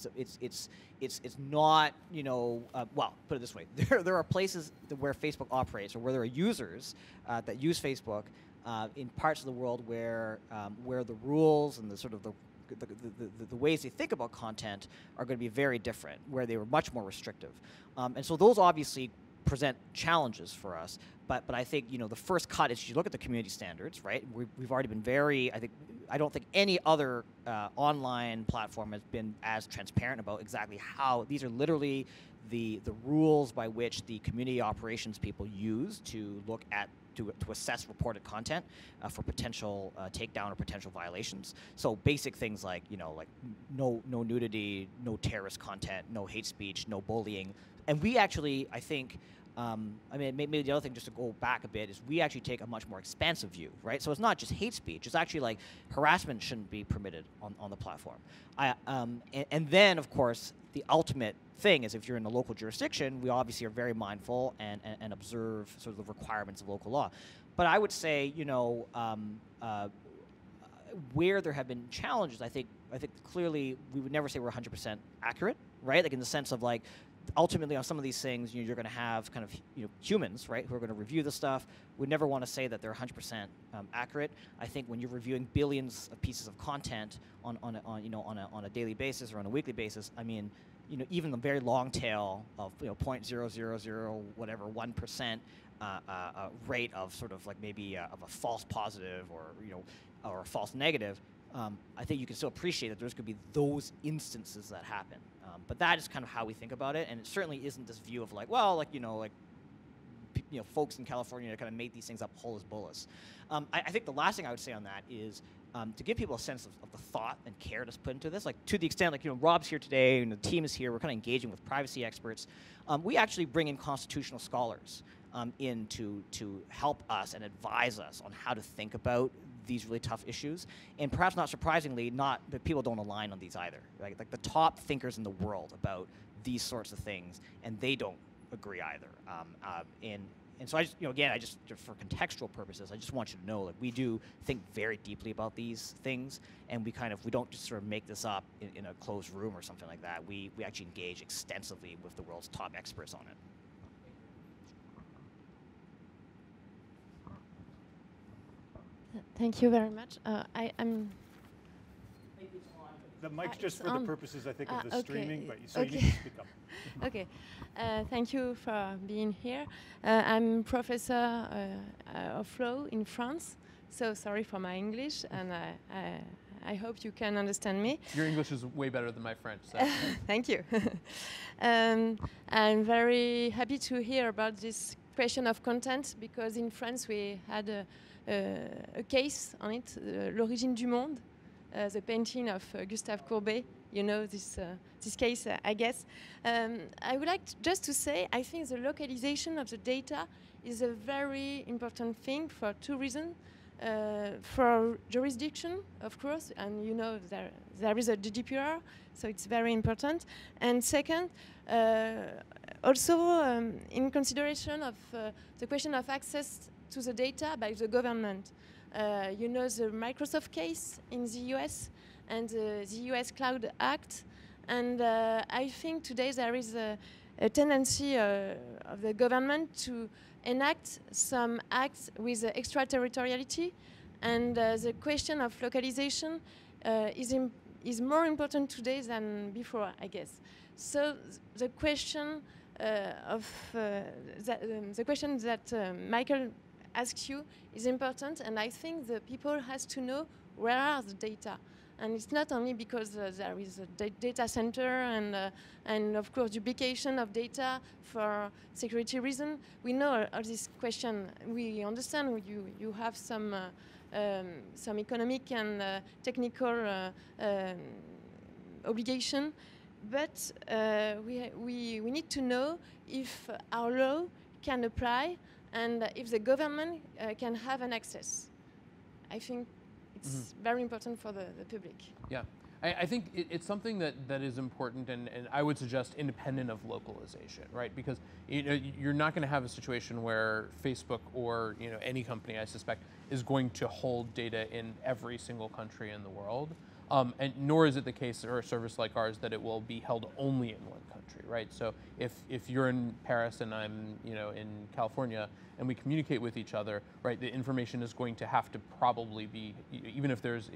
Speaker 2: not well, put it this way, there are places where Facebook operates, or where there are users that use Facebook in parts of the world where the rules and the sort of the ways they think about content are going to be very different, where they were much more restrictive, and so those obviously present challenges for us. But I think the first cut is you look at the community standards, right? We've already been very, I don't think any other online platform has been as transparent about exactly how these are literally the rules by which the community operations people use to look at to assess reported content for potential takedown or potential violations. So basic things like like no nudity, no terrorist content, no hate speech, no bullying, and we actually, I think. I mean, maybe the other thing, just to go back a bit, is we actually take a much more expansive view, right? So it's not just hate speech; it's actually like harassment shouldn't be permitted on the platform. And then, of course, the ultimate thing is if you're in a local jurisdiction, we obviously are very mindful and observe sort of the requirements of local law. But I would say, where there have been challenges, I think clearly we would never say we're 100% accurate, right? Like in the sense of like, ultimately on some of these things, you're going to have kind of humans, right, who are going to review the stuff. We never want to say that they're 100% accurate. I think when you're reviewing billions of pieces of content on a daily basis or on a weekly basis, I mean, even the very long tail of 0.000 whatever 1% rate of sort of like maybe of a false positive or a false negative, I think you can still appreciate that there's going to be those instances that happen. But that is kind of how we think about it, and it certainly isn't this view of like, well, like folks in California kind of made these things up whole as bullets. I think the last thing I would say on that is to give people a sense of the thought and care that's put into this. Like to the extent, like Rob's here today and the team is here, we're kind of engaging with privacy experts. We actually bring in constitutional scholars in to help us and advise us on how to think about these really tough issues, and perhaps not surprisingly, not that people don't align on these either. Right? Like the top thinkers in the world about these sorts of things, and they don't agree either. And so I just, again, for contextual purposes, I just want you to know that we do think very deeply about these things, and we don't just sort of make this up in a closed room or something like that. We actually engage extensively with the world's top experts on it.
Speaker 6: Thank you very much. I'm.
Speaker 3: The mic's just for the purposes, I think, of the
Speaker 6: okay.
Speaker 3: streaming, but so you need to speak up.
Speaker 6: Okay. Thank you for being here. I'm professor of law in France, so sorry for my English, and I hope you can understand me.
Speaker 4: Your English is way better than my French. So.
Speaker 6: Thank you. I'm very happy to hear about this question of content, because in France we had a case on it, L'Origine du Monde, the painting of Gustave Courbet. You know this case, I guess. I would like just to say, I think the localization of the data is a very important thing for two reasons. For jurisdiction, of course, and there is a GDPR, so it's very important. And second, also in consideration of the question of access to the data by the government. The Microsoft case in the US and the US Cloud Act. And I think today there is a tendency of the government to enact some acts with extraterritoriality. And the question of localization is more important today than before, I guess. So the question that Michael ask you is important, and I think the people has to know where are the data, and it's not only because there is a data center and of course duplication of data for security reason. We know all this question. We understand you have some economic and technical obligation, but we need to know if our law can apply and if the government can have an access. I think it's very important for the public.
Speaker 4: Yeah, I think it's something that is important, and I would suggest independent of localization, right? Because you're not going to have a situation where Facebook or any company, I suspect, is going to hold data in every single country in the world. And nor is it the case for a service like ours that it will be held only in one country, right? So if you're in Paris and I'm in California and we communicate with each other, right, the information is going to have to probably be, even if there's,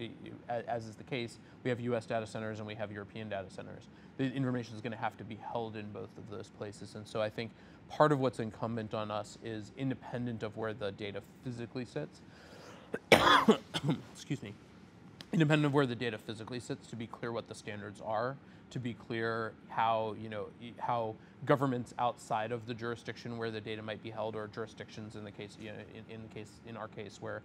Speaker 4: as is the case, we have US data centers and we have European data centers, the information is going to have to be held in both of those places. And so I think part of what's incumbent on us is independent of where the data physically sits, excuse me, independent of where the data physically sits, to be clear what the standards are, to be clear how how governments outside of the jurisdiction where the data might be held, or jurisdictions in the case in our case where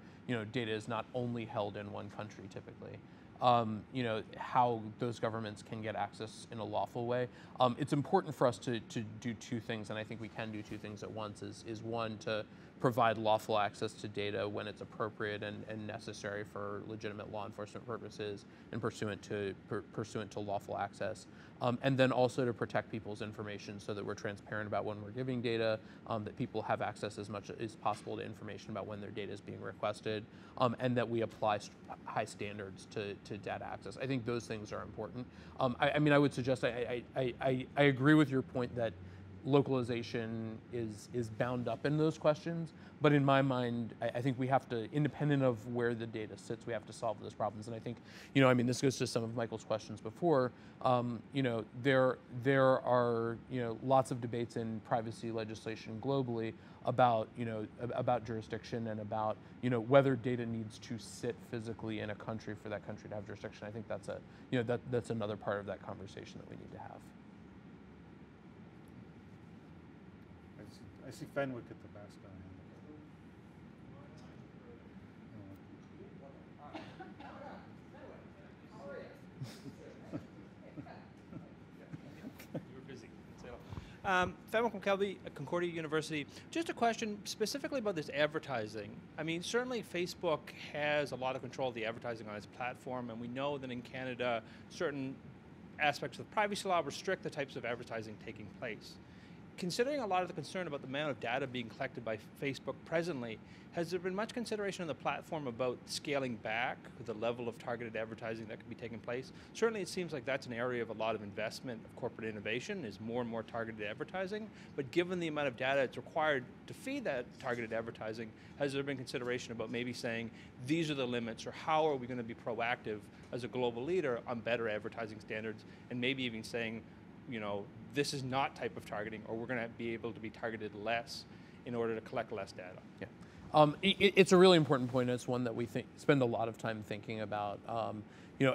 Speaker 4: data is not only held in one country typically, how those governments can get access in a lawful way. It's important for us to do two things, and I think we can do two things at once. Is one, to provide lawful access to data when it's appropriate and necessary for legitimate law enforcement purposes and pursuant to lawful access. And then also to protect people's information so that we're transparent about when we're giving data, that people have access as much as possible to information about when their data is being requested, and that we apply high standards to data access. I think those things are important. I mean, I would suggest, I agree with your point that localization is bound up in those questions, but in my mind, I think we have to, independent of where the data sits, we have to solve those problems. And I think, I mean, this goes to some of Michael's questions before. There are lots of debates in privacy legislation globally about about jurisdiction and about whether data needs to sit physically in a country for that country to have jurisdiction. I think that's that's another part of that conversation that we need to have.
Speaker 3: I see Fenwick at the basket.
Speaker 7: Fenwick McKelvey at Concordia University. Just a question specifically about this advertising. I mean, certainly Facebook has a lot of control of the advertising on its platform, and we know that in Canada, certain aspects of privacy law restrict the types of advertising taking place. Considering a lot of the concern about the amount of data being collected by Facebook presently, has there been much consideration on the platform about scaling back the level of targeted advertising that could be taking place? Certainly it seems like that's an area of a lot of investment of corporate innovation, is more and more targeted advertising, but given the amount of data it's required to feed that targeted advertising, has there been consideration about maybe saying, these are the limits, or how are we going to be proactive as a global leader on better advertising standards, and maybe even saying, this is not type of targeting, or we're going to be able to be targeted less in order to collect less data?
Speaker 4: Yeah. It's a really important point. It's one that we spend a lot of time thinking about.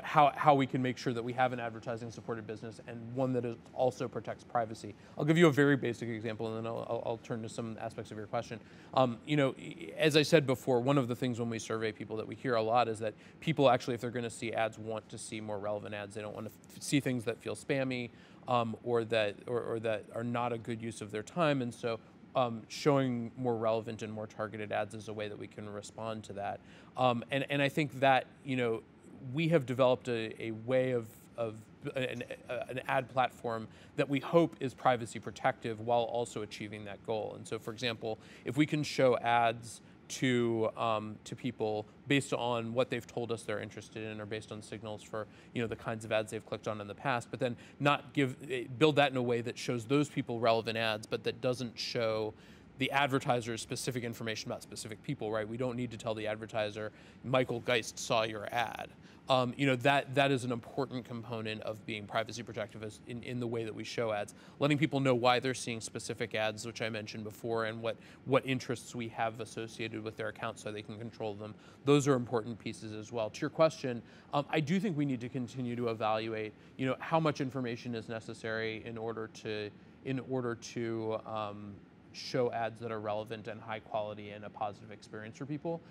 Speaker 4: How we can make sure that we have an advertising-supported business and one that also protects privacy. I'll give you a very basic example, and then I'll turn to some aspects of your question. As I said before, one of the things when we survey people that we hear a lot is that people actually, if they're going to see ads, want to see more relevant ads. They don't want to see things that feel spammy or that are not a good use of their time, and so showing more relevant and more targeted ads is a way that we can respond to that. And I think that we have developed a way of an ad platform that we hope is privacy protective while also achieving that goal. And so, for example, if we can show ads to people based on what they've told us they're interested in, or based on signals for the kinds of ads they've clicked on in the past, but then not build that in a way that shows those people relevant ads, but that doesn't show the advertiser's specific information about specific people, right? We don't need to tell the advertiser, Michael Geist saw your ad. That is an important component of being privacy protective in the way that we show ads. Letting people know why they're seeing specific ads, which I mentioned before, and what interests we have associated with their account so they can control them. Those are important pieces as well. To your question, I do think we need to continue to evaluate, how much information is necessary in order to show ads that are relevant and high quality and a positive experience for people.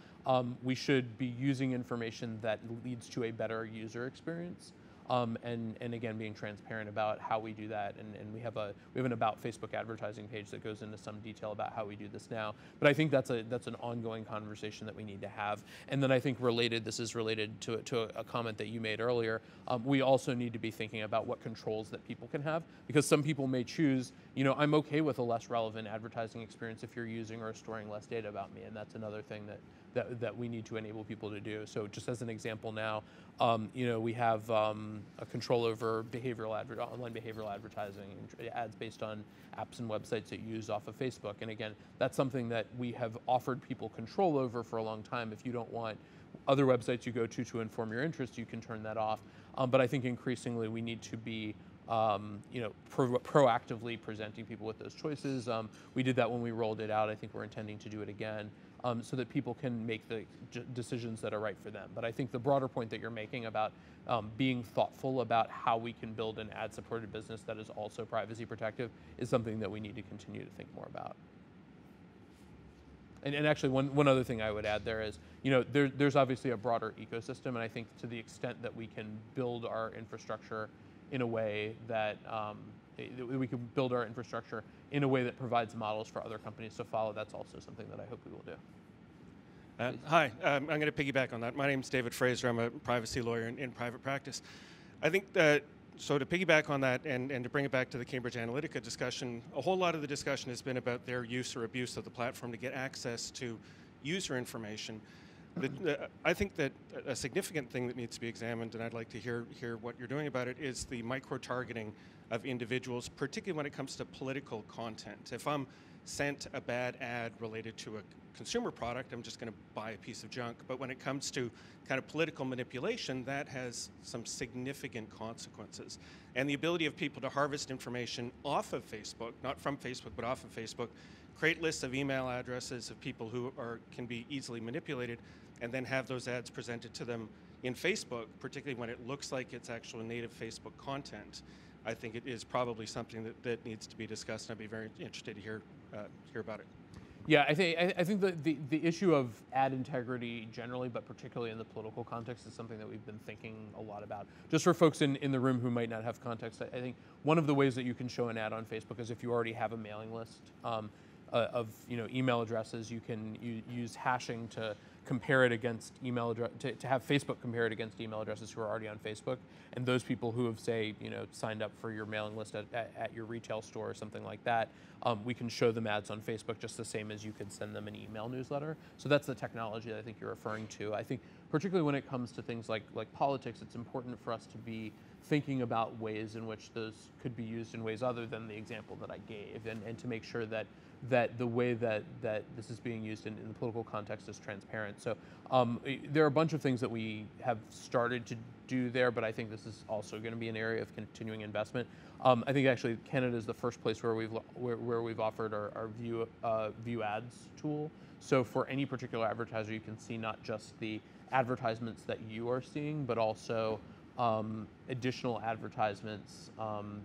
Speaker 4: We should be using information that leads to a better user experience. And again, being transparent about how we do that, and we have an About Facebook advertising page that goes into some detail about how we do this now. But I think that's an ongoing conversation that we need to have. And then I think this is related to a comment that you made earlier. We also need to be thinking about what controls that people can have, because some people may choose, I'm okay with a less relevant advertising experience if you're using or storing less data about me, and that's another thing that we need to enable people to do. So just as an example now, we have a control over online behavioral advertising and ads based on apps and websites that you use off of Facebook. And again, that's something that we have offered people control over for a long time. If you don't want other websites you go to inform your interest, you can turn that off. But I think increasingly we need to be proactively presenting people with those choices. We did that when we rolled it out. I think we're intending to do it again, so that people can make the decisions that are right for them. But I think the broader point that you're making about being thoughtful about how we can build an ad-supported business that is also privacy protective is something that we need to continue to think more about. And actually, one other thing I would add there is, there's obviously a broader ecosystem, and I think to the extent that we can build our infrastructure in a way that we can build our infrastructure in a way that provides models for other companies to follow. That's also something that I hope we will do.
Speaker 8: Hi, I'm going to piggyback on that. My name is David Fraser. I'm a privacy lawyer in private practice. I think that, so to piggyback on that and to bring it back to the Cambridge Analytica discussion, a whole lot of the discussion has been about their use or abuse of the platform to get access to user information. I think that a significant thing that needs to be examined, and I'd like to hear what you're doing about it, is the micro-targeting of individuals, particularly when it comes to political content. If I'm sent a bad ad related to a consumer product, I'm just going to buy a piece of junk. But when it comes to kind of political manipulation, that has some significant consequences. And the ability of people to harvest information off of Facebook, not from Facebook, but off of Facebook, create lists of email addresses of people who can be easily manipulated, and then have those ads presented to them in Facebook, particularly when it looks like it's actual native Facebook content. I think it is probably something that needs to be discussed, and I'd be very interested to hear about it.
Speaker 4: Yeah, I think the issue of ad integrity generally, but particularly in the political context, is something that we've been thinking a lot about. Just for folks in the room who might not have context, I think one of the ways that you can show an ad on Facebook is if you already have a mailing list of email addresses. You can use hashing to compare it against email address, to have Facebook compare it against email addresses who are already on Facebook, and those people who have, say, signed up for your mailing list at your retail store or something like that, we can show them ads on Facebook just the same as you could send them an email newsletter. So that's the technology that I think you're referring to. I think particularly when it comes to things like politics, it's important for us to be thinking about ways in which those could be used in ways other than the example that I gave, and to make sure that the way that this is being used in the political context is transparent. So there are a bunch of things that we have started to do there, but I think this is also going to be an area of continuing investment. I think actually Canada is the first place where we've offered our view ads tool. So for any particular advertiser, you can see not just the advertisements that you are seeing, but also additional advertisements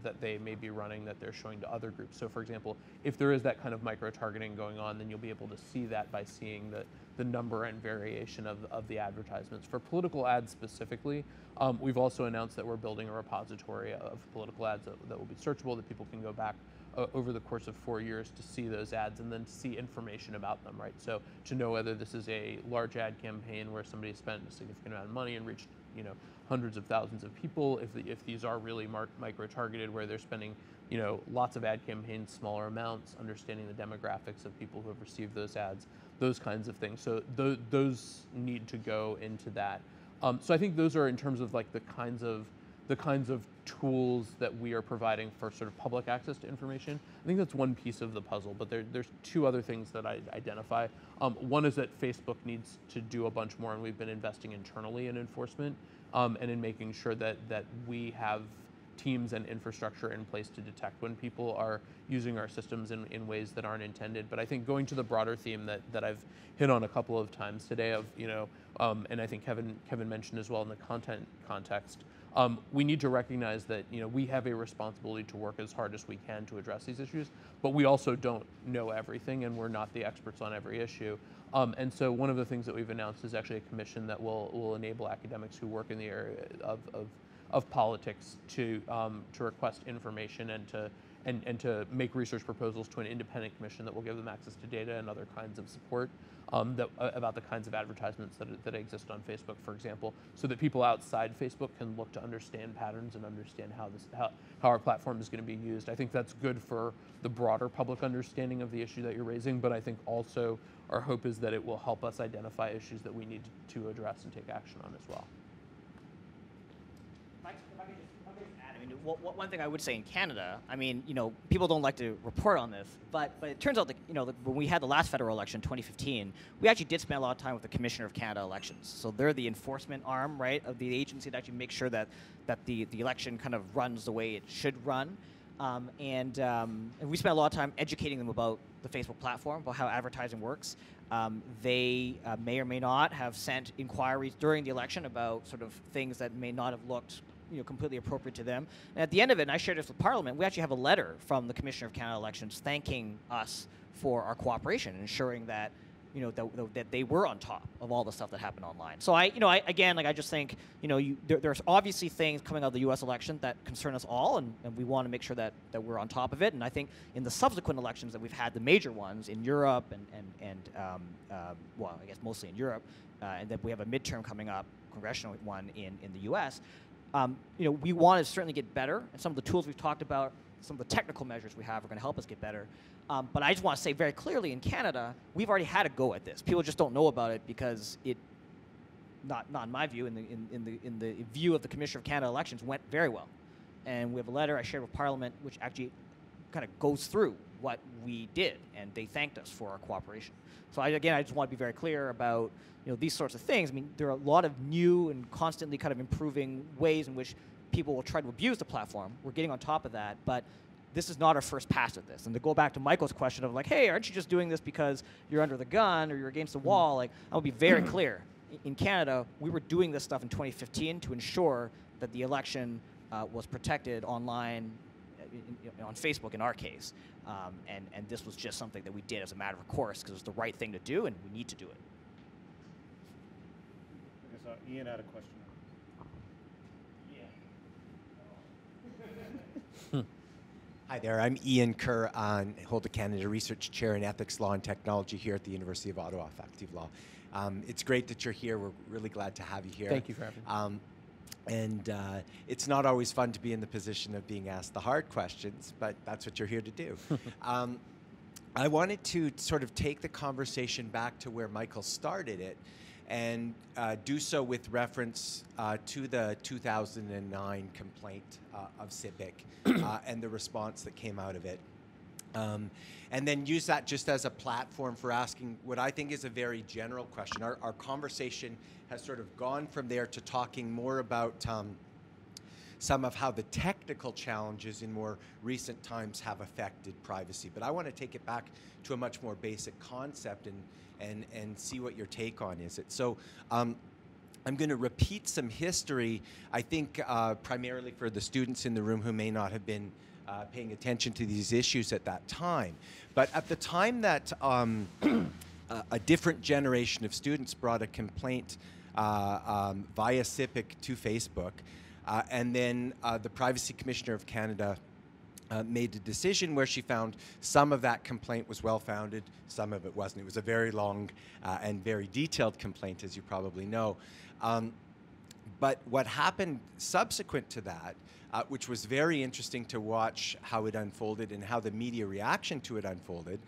Speaker 4: that they may be running that they're showing to other groups. So for example, if there is that kind of micro-targeting going on, then you'll be able to see that by seeing the number and variation of the advertisements. For political ads specifically, we've also announced that we're building a repository of political ads that will be searchable, that people can go back over the course of 4 years to see those ads and then to see information about them, right? So to know whether this is a large ad campaign where somebody spent a significant amount of money and reached hundreds of thousands of people, if these are really micro-targeted where they're spending lots of ad campaigns, smaller amounts, understanding the demographics of people who have received those ads, those kinds of things. So those need to go into that. So I think those are in terms of like the kinds of tools that we are providing for sort of public access to information. I think that's one piece of the puzzle, but there's two other things that I identify. One is that Facebook needs to do a bunch more, and we've been investing internally in enforcement and in making sure that we have teams and infrastructure in place to detect when people are using our systems in ways that aren't intended. But I think going to the broader theme that I've hit on a couple of times today of, and I think Kevin mentioned as well in the content context, we need to recognize that we have a responsibility to work as hard as we can to address these issues, but we also don't know everything, and we're not the experts on every issue. And so one of the things that we've announced is actually a commission that will enable academics who work in the area of politics to request information and to make research proposals to an independent commission that will give them access to data and other kinds of support about the kinds of advertisements that exist on Facebook, for example, so that people outside Facebook can look to understand patterns and understand how our platform is going to be used. I think that's good for the broader public understanding of the issue that you're raising, but I think also our hope is that it will help us identify issues that we need to address and take action on as well.
Speaker 2: One thing I would say in Canada, people don't like to report on this, but it turns out that, when we had the last federal election, 2015, we actually did spend a lot of time with the Commissioner of Canada Elections. So they're the enforcement arm, right, of the agency that actually makes sure that the election kind of runs the way it should run. And we spent a lot of time educating them about the Facebook platform, about how advertising works. They may or may not have sent inquiries during the election about sort of things that may not have looked completely appropriate to them. And at the end of it, and I shared this with Parliament, we actually have a letter from the Commissioner of Canada Elections thanking us for our cooperation, ensuring that that they were on top of all the stuff that happened online. So I just think, there's obviously things coming out of the U.S. election that concern us all, and we want to make sure that we're on top of it. And I think in the subsequent elections that we've had, the major ones in Europe well, I guess mostly in Europe, and then we have a midterm coming up, congressional one in the U.S. We want to certainly get better, and some of the tools we've talked about, some of the technical measures we have are going to help us get better. But I just want to say very clearly, in Canada, we've already had a go at this. People just don't know about it because it, not in my view, in the view of the Commissioner of Canada elections, went very well. And we have a letter I shared with Parliament which actually kind of goes through what we did, and they thanked us for our cooperation. So I just want to be very clear about these sorts of things. I mean, there are a lot of new and constantly kind of improving ways in which people will try to abuse the platform. We're getting on top of that, but this is not our first pass at this. And to go back to Michael's question of like, hey, aren't you just doing this because you're under the gun or you're against the wall? Like, I'll be very clear. In Canada, we were doing this stuff in 2015 to ensure that the election was protected online, on Facebook in our case. And this was just something that we did as a matter of course because it was the right thing to do, and we need to do it.
Speaker 3: I guess Ian had a question.
Speaker 9: Hi there, I'm Ian Kerr, hold the Canada Research Chair in Ethics, Law and Technology here at the University of Ottawa, Faculty of Law. It's great that you're here. We're really glad to have you here.
Speaker 4: Thank you for having me.
Speaker 9: It's not always fun to be in the position of being asked the hard questions, but that's what you're here to do. I wanted to sort of take the conversation back to where Michael started it and do so with reference to the 2009 complaint of CIPIC and the response that came out of it. And then use that just as a platform for asking what I think is a very general question. Our conversation has sort of gone from there to talking more about some of how the technical challenges in more recent times have affected privacy. But I want to take it back to a much more basic concept and see what your take on is it. So I'm going to repeat some history, I think primarily for the students in the room who may not have been paying attention to these issues at that time. But at the time that a different generation of students brought a complaint via CIPIC to Facebook, and then the Privacy Commissioner of Canada made a decision where she found some of that complaint was well-founded, some of it wasn't. It was a very long and very detailed complaint, as you probably know. But what happened subsequent to that, which was very interesting to watch how it unfolded and how the media reaction to it unfolded,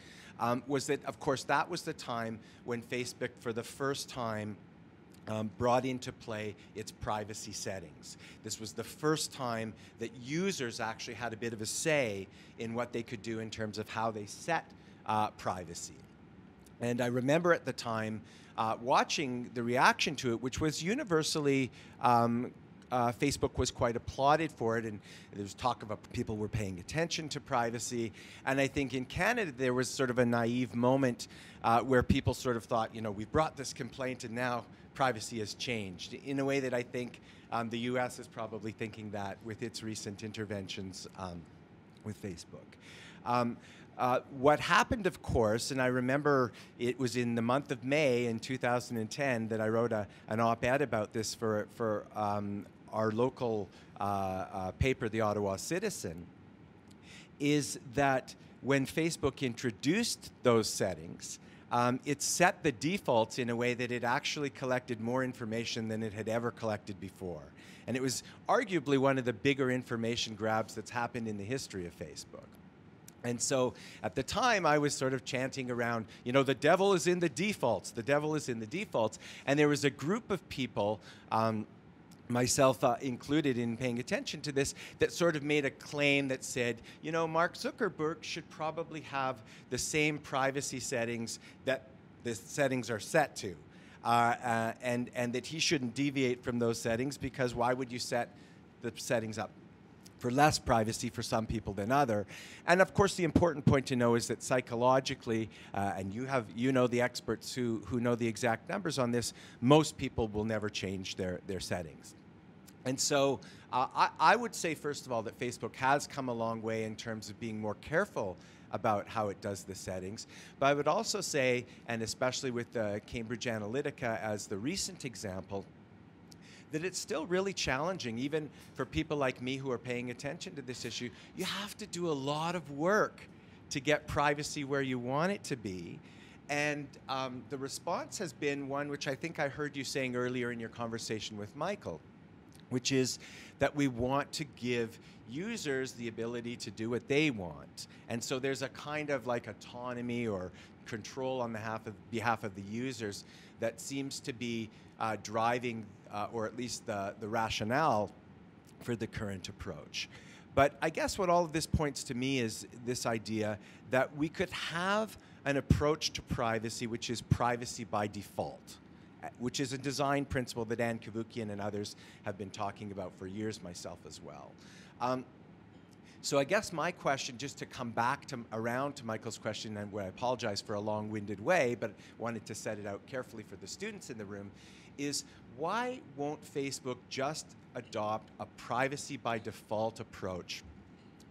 Speaker 9: was that, of course, that was the time when Facebook, for the first time, brought into play its privacy settings. This was the first time that users actually had a bit of a say in what they could do in terms of how they set privacy. And I remember at the time watching the reaction to it, which was universally, Facebook was quite applauded for it, and there was talk of people were paying attention to privacy. And I think in Canada there was sort of a naive moment where people sort of thought, we've brought this complaint and now privacy has changed, in a way that I think the US is probably thinking that with its recent interventions with Facebook. What happened, of course, and I remember it was in the month of May in 2010 that I wrote an op-ed about this for our local paper, the Ottawa Citizen, is that when Facebook introduced those settings, it set the defaults in a way that it actually collected more information than it had ever collected before. And it was arguably one of the bigger information grabs that's happened in the history of Facebook. And so at the time, I was sort of chanting around, the devil is in the defaults, the devil is in the defaults. And there was a group of people, myself included in paying attention to this, that sort of made a claim that said, Mark Zuckerberg should probably have the same privacy settings that the settings are set to. And that he shouldn't deviate from those settings, because why would you set the settings up for less privacy for some people than other? And of course, the important point to know is that psychologically, and you know the experts who know the exact numbers on this, most people will never change their settings. And so I would say, first of all, that Facebook has come a long way in terms of being more careful about how it does the settings. But I would also say, and especially with Cambridge Analytica as the recent example, that it's still really challenging, even for people like me who are paying attention to this issue. You have to do a lot of work to get privacy where you want it to be. And the response has been one which I think I heard you saying earlier in your conversation with Michael, which is that we want to give users the ability to do what they want. And so there's a kind of like autonomy or control on behalf of the users that seems to be driving, or at least the rationale for the current approach. But I guess what all of this points to me is this idea that we could have an approach to privacy which is privacy by default, which is a design principle that Ann Cavoukian and others have been talking about for years, myself as well. So I guess my question, just to come back around to Michael's question, and where I apologize for a long-winded way, but wanted to set it out carefully for the students in the room, is why won't Facebook just adopt a privacy by default approach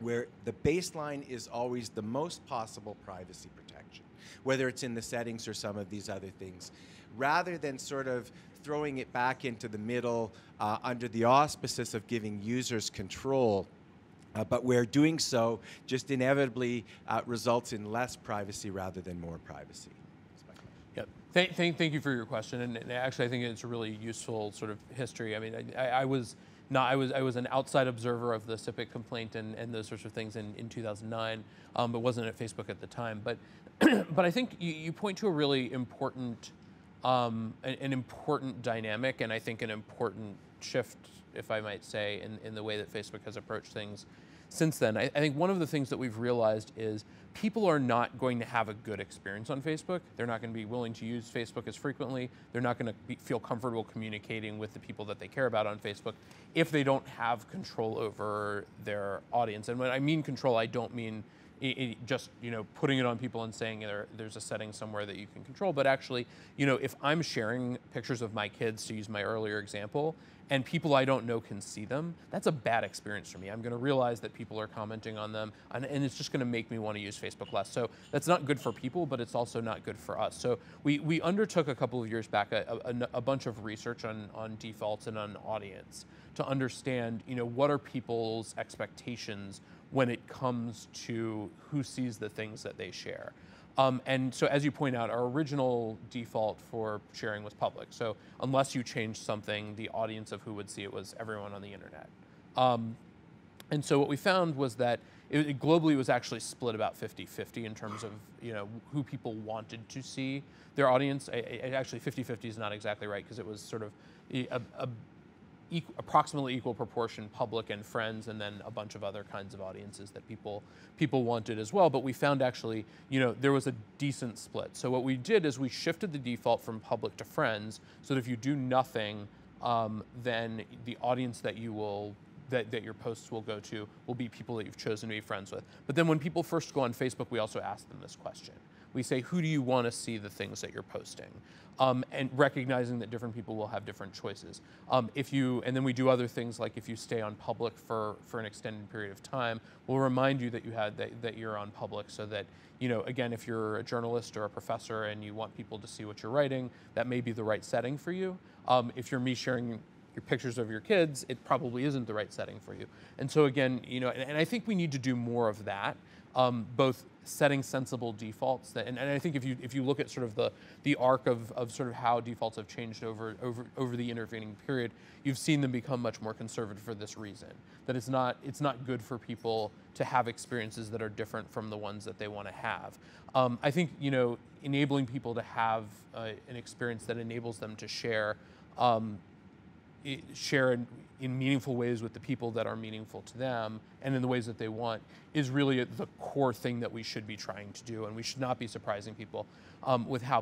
Speaker 9: where the baseline is always the most possible privacy protection, whether it's in the settings or some of these other things, rather than sort of throwing it back into the middle under the auspices of giving users control, but where doing so just inevitably results in less privacy rather than more privacy.
Speaker 4: Yep. Thank you for your question, and actually I think it's a really useful sort of history. I mean, I was an outside observer of the SIPC complaint and those sorts of things in 2009, but wasn't at Facebook at the time. But but I think you point to a really important an important dynamic, and I think an important shift, if I might say, in the way that Facebook has approached things since then. I think one of the things that we've realized is people are not going to have a good experience on Facebook. They're not going to be willing to use Facebook as frequently. They're not going to feel comfortable communicating with the people that they care about on Facebook if they don't have control over their audience. And when I mean control, I don't mean just putting it on people and saying there's a setting somewhere that you can control, but actually, if I'm sharing pictures of my kids, to use my earlier example, and people I don't know can see them, that's a bad experience for me. I'm going to realize that people are commenting on them, and it's just going to make me want to use Facebook less. So that's not good for people, but it's also not good for us. So we undertook a couple of years back a bunch of research on defaults and on audience to understand, what are people's expectations when it comes to who sees the things that they share. And so as you point out, our original default for sharing was public. So unless you changed something, the audience of who would see it was everyone on the internet. And so what we found was that globally it was actually split about 50-50 in terms of who people wanted to see their audience. Actually 50-50 is not exactly right, because it was sort of approximately equal proportion public and friends, and then a bunch of other kinds of audiences that people wanted as well. But we found actually, there was a decent split. So what we did is we shifted the default from public to friends, so that if you do nothing, then the audience that that your posts will go to will be people that you've chosen to be friends with. But then when people first go on Facebook, we also ask them this question. We say, who do you want to see the things that you're posting? And recognizing that different people will have different choices. And then we do other things, like if you stay on public for an extended period of time, we'll remind you that you're on public, so that, again, if you're a journalist or a professor and you want people to see what you're writing, that may be the right setting for you. If you're me sharing your pictures of your kids, it probably isn't the right setting for you. And so again, and I think we need to do more of that. Both setting sensible defaults, and I think if you look at sort of the arc of sort of how defaults have changed over the intervening period, you've seen them become much more conservative for this reason. That it's not good for people to have experiences that are different from the ones that they want to have. I think enabling people to have an experience that enables them to share in meaningful ways with the people that are meaningful to them and in the ways that they want is really the core thing that we should be trying to do, and we should not be surprising people with how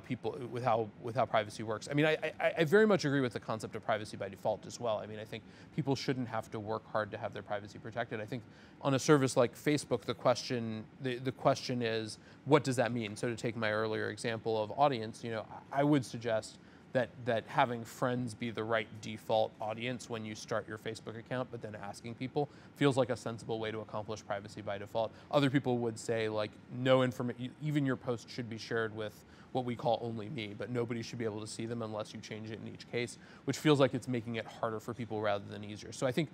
Speaker 4: privacy works. I mean, I very much agree with the concept of privacy by default as well. I mean, I think people shouldn't have to work hard to have their privacy protected. I think on a service like Facebook, the question is, what does that mean? So to take my earlier example of audience, I would suggest that having friends be the right default audience when you start your Facebook account, but then asking people feels like a sensible way to accomplish privacy by default. Other people would say, like, no information, even your post should be shared with what we call only me, but nobody should be able to see them unless you change it in each case, which feels like it's making it harder for people rather than easier. So I think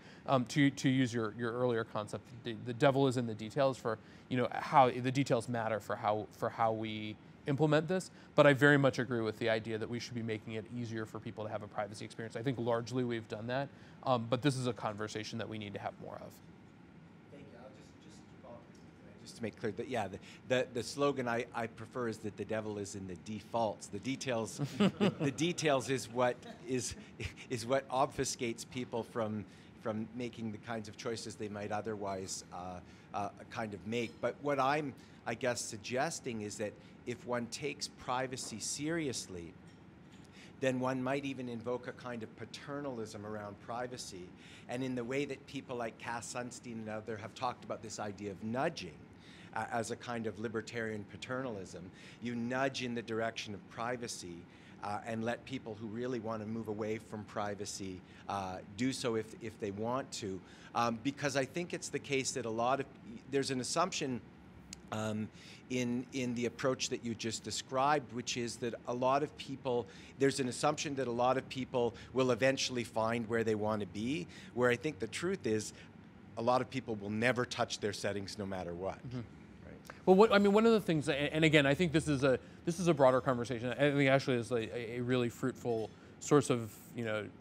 Speaker 4: to use your earlier concept, the devil is in the details for, how the details matter for how we implement this, but I very much agree with the idea that we should be making it easier for people to have a privacy experience. I think largely we've done that, but this is a conversation that we need to have more of.
Speaker 9: Thank you. Just to make clear that, yeah, the slogan I prefer is that the devil is in the defaults. The details, the details is what obfuscates people from making the kinds of choices they might otherwise kind of make. But what I'm, I guess, suggesting is that if one takes privacy seriously, then one might even invoke a kind of paternalism around privacy. And in the way that people like Cass Sunstein and others have talked about this idea of nudging as a kind of libertarian paternalism, you nudge in the direction of privacy and let people who really want to move away from privacy do so if they want to. Because I think it's the case that there's an assumption in the approach that you just described, which is that there's an assumption that a lot of people will eventually find where they want to be, where I think the truth is a lot of people will never touch their settings no matter what. Mm-hmm.
Speaker 4: Well, one of the things, and again, I think this is a broader conversation. I think actually is a really fruitful source of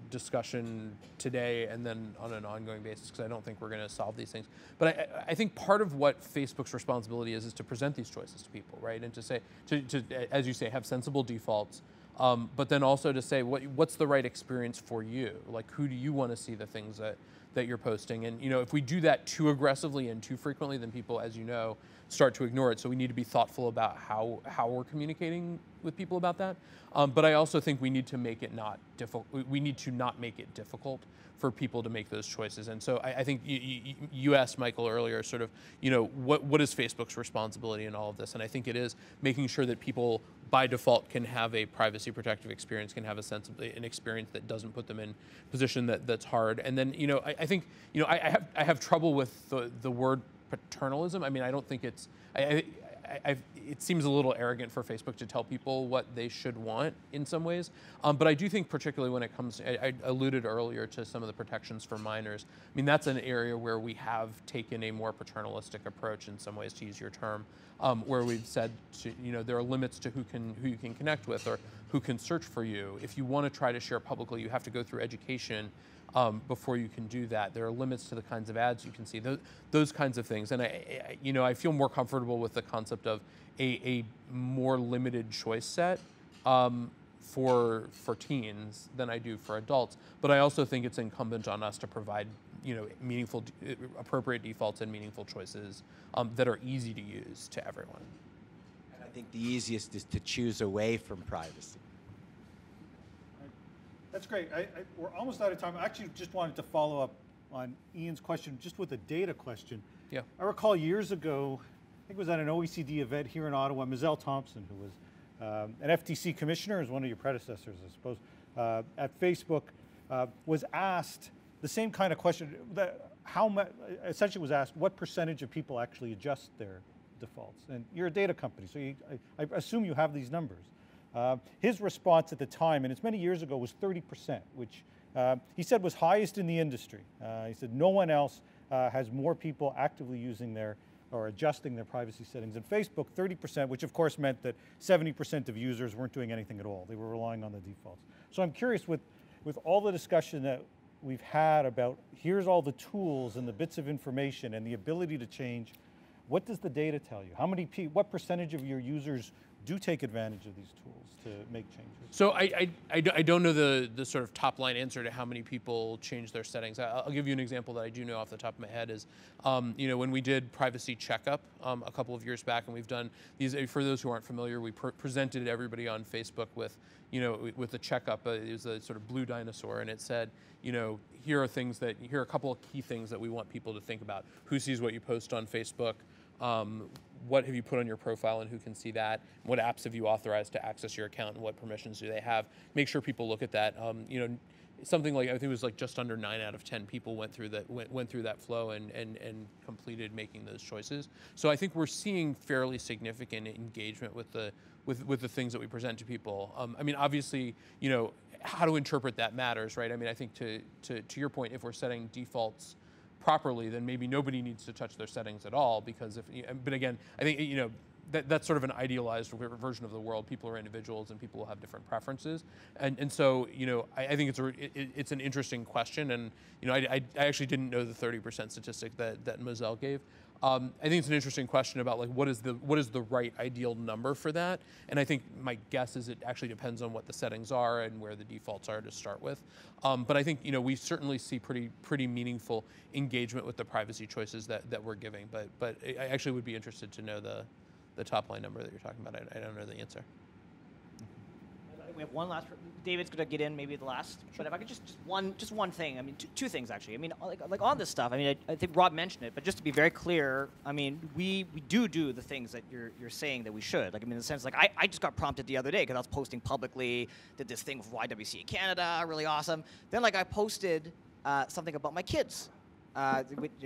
Speaker 4: discussion today and then on an ongoing basis, because I don't think we're going to solve these things. But I think part of what Facebook's responsibility is to present these choices to people, right? And to say, to as you say, have sensible defaults, but then also to say what's the right experience for you? Like, who do you want to see the things that you're posting? And if we do that too aggressively and too frequently, then people, as you know, start to ignore it. So we need to be thoughtful about how we're communicating with people about that. But I also think we need to make it not difficult. We need to not make it difficult for people to make those choices. And so I think you asked Michael earlier, sort of, what is Facebook's responsibility in all of this? And I think it is making sure that people by default can have a privacy protective experience, can have a sense of an experience that doesn't put them in a position that's hard. And then, I think, I have trouble with the word paternalism. I mean, I don't think it's, it seems a little arrogant for Facebook to tell people what they should want in some ways. But I do think particularly when it comes to, I alluded earlier to some of the protections for minors. I mean, that's an area where we have taken a more paternalistic approach in some ways, to use your term, where we've said, there are limits to who you can connect with or who can search for you. If you want to try to share publicly, you have to go through education before you can do that. There are limits to the kinds of ads you can see, those kinds of things. And I feel more comfortable with the concept of a more limited choice set for teens than I do for adults. But I also think it's incumbent on us to provide meaningful, appropriate defaults and meaningful choices that are easy to use to everyone.
Speaker 9: And I think the easiest is to choose away from privacy.
Speaker 3: That's great. We're almost out of time. I actually just wanted to follow up on Ian's question, just with a data question.
Speaker 4: Yeah.
Speaker 3: I recall years ago, I think it was at an OECD event here in Ottawa, Mizelle Thompson, who was an FTC commissioner, is one of your predecessors, I suppose, at Facebook, was asked the same kind of question. Essentially was asked, what percentage of people actually adjust their defaults? And you're a data company, so I assume you have these numbers. His response at the time, and it's many years ago, was 30%, which he said was highest in the industry. He said no one else has more people actively using or adjusting their privacy settings than Facebook, 30%, which of course meant that 70% of users weren't doing anything at all. They were relying on the defaults. So I'm curious, with all the discussion that we've had about here's all the tools and the bits of information and the ability to change, what does the data tell you? What percentage of your users do take advantage of these tools to make changes?
Speaker 4: So I don't know the sort of top line answer to how many people change their settings. I'll give you an example that I do know off the top of my head is, when we did Privacy Checkup a couple of years back, and we've done these, for those who aren't familiar, we presented everybody on Facebook with the checkup. It was a sort of blue dinosaur, and it said, here are a couple of key things that we want people to think about. Who sees what you post on Facebook? what have you put on your profile and who can see that? What apps have you authorized to access your account and what permissions do they have? Make sure people look at that. Something like, I think it was like just under 9 out of 10 people went through that flow and completed making those choices. So I think we're seeing fairly significant engagement with the things that we present to people. I mean, obviously, how to interpret that matters, right? I mean, I think to your point, if we're setting defaults properly, then maybe nobody needs to touch their settings at all, because but again, I think, that's sort of an idealized version of the world. People are individuals and people will have different preferences. And so, I think it's an interesting question. And, I actually didn't know the 30% statistic that Moselle gave. I think it's an interesting question about like what is the right ideal number for that. And I think my guess is it actually depends on what the settings are and where the defaults are to start with. But I think we certainly see pretty meaningful engagement with the privacy choices that we're giving. But I actually would be interested to know the top line number that you're talking about. I don't know the answer.
Speaker 2: We have one last. David's going to get in maybe the last. But if I could just one thing. I mean, two things actually. I mean, like on this stuff. I mean, I think Rob mentioned it, but just to be very clear, I mean, we do the things that you're saying that we should. Like, I mean, in the sense, like I just got prompted the other day because I was posting publicly, did this thing with YWCA in Canada, really awesome. Then like I posted something about my kids.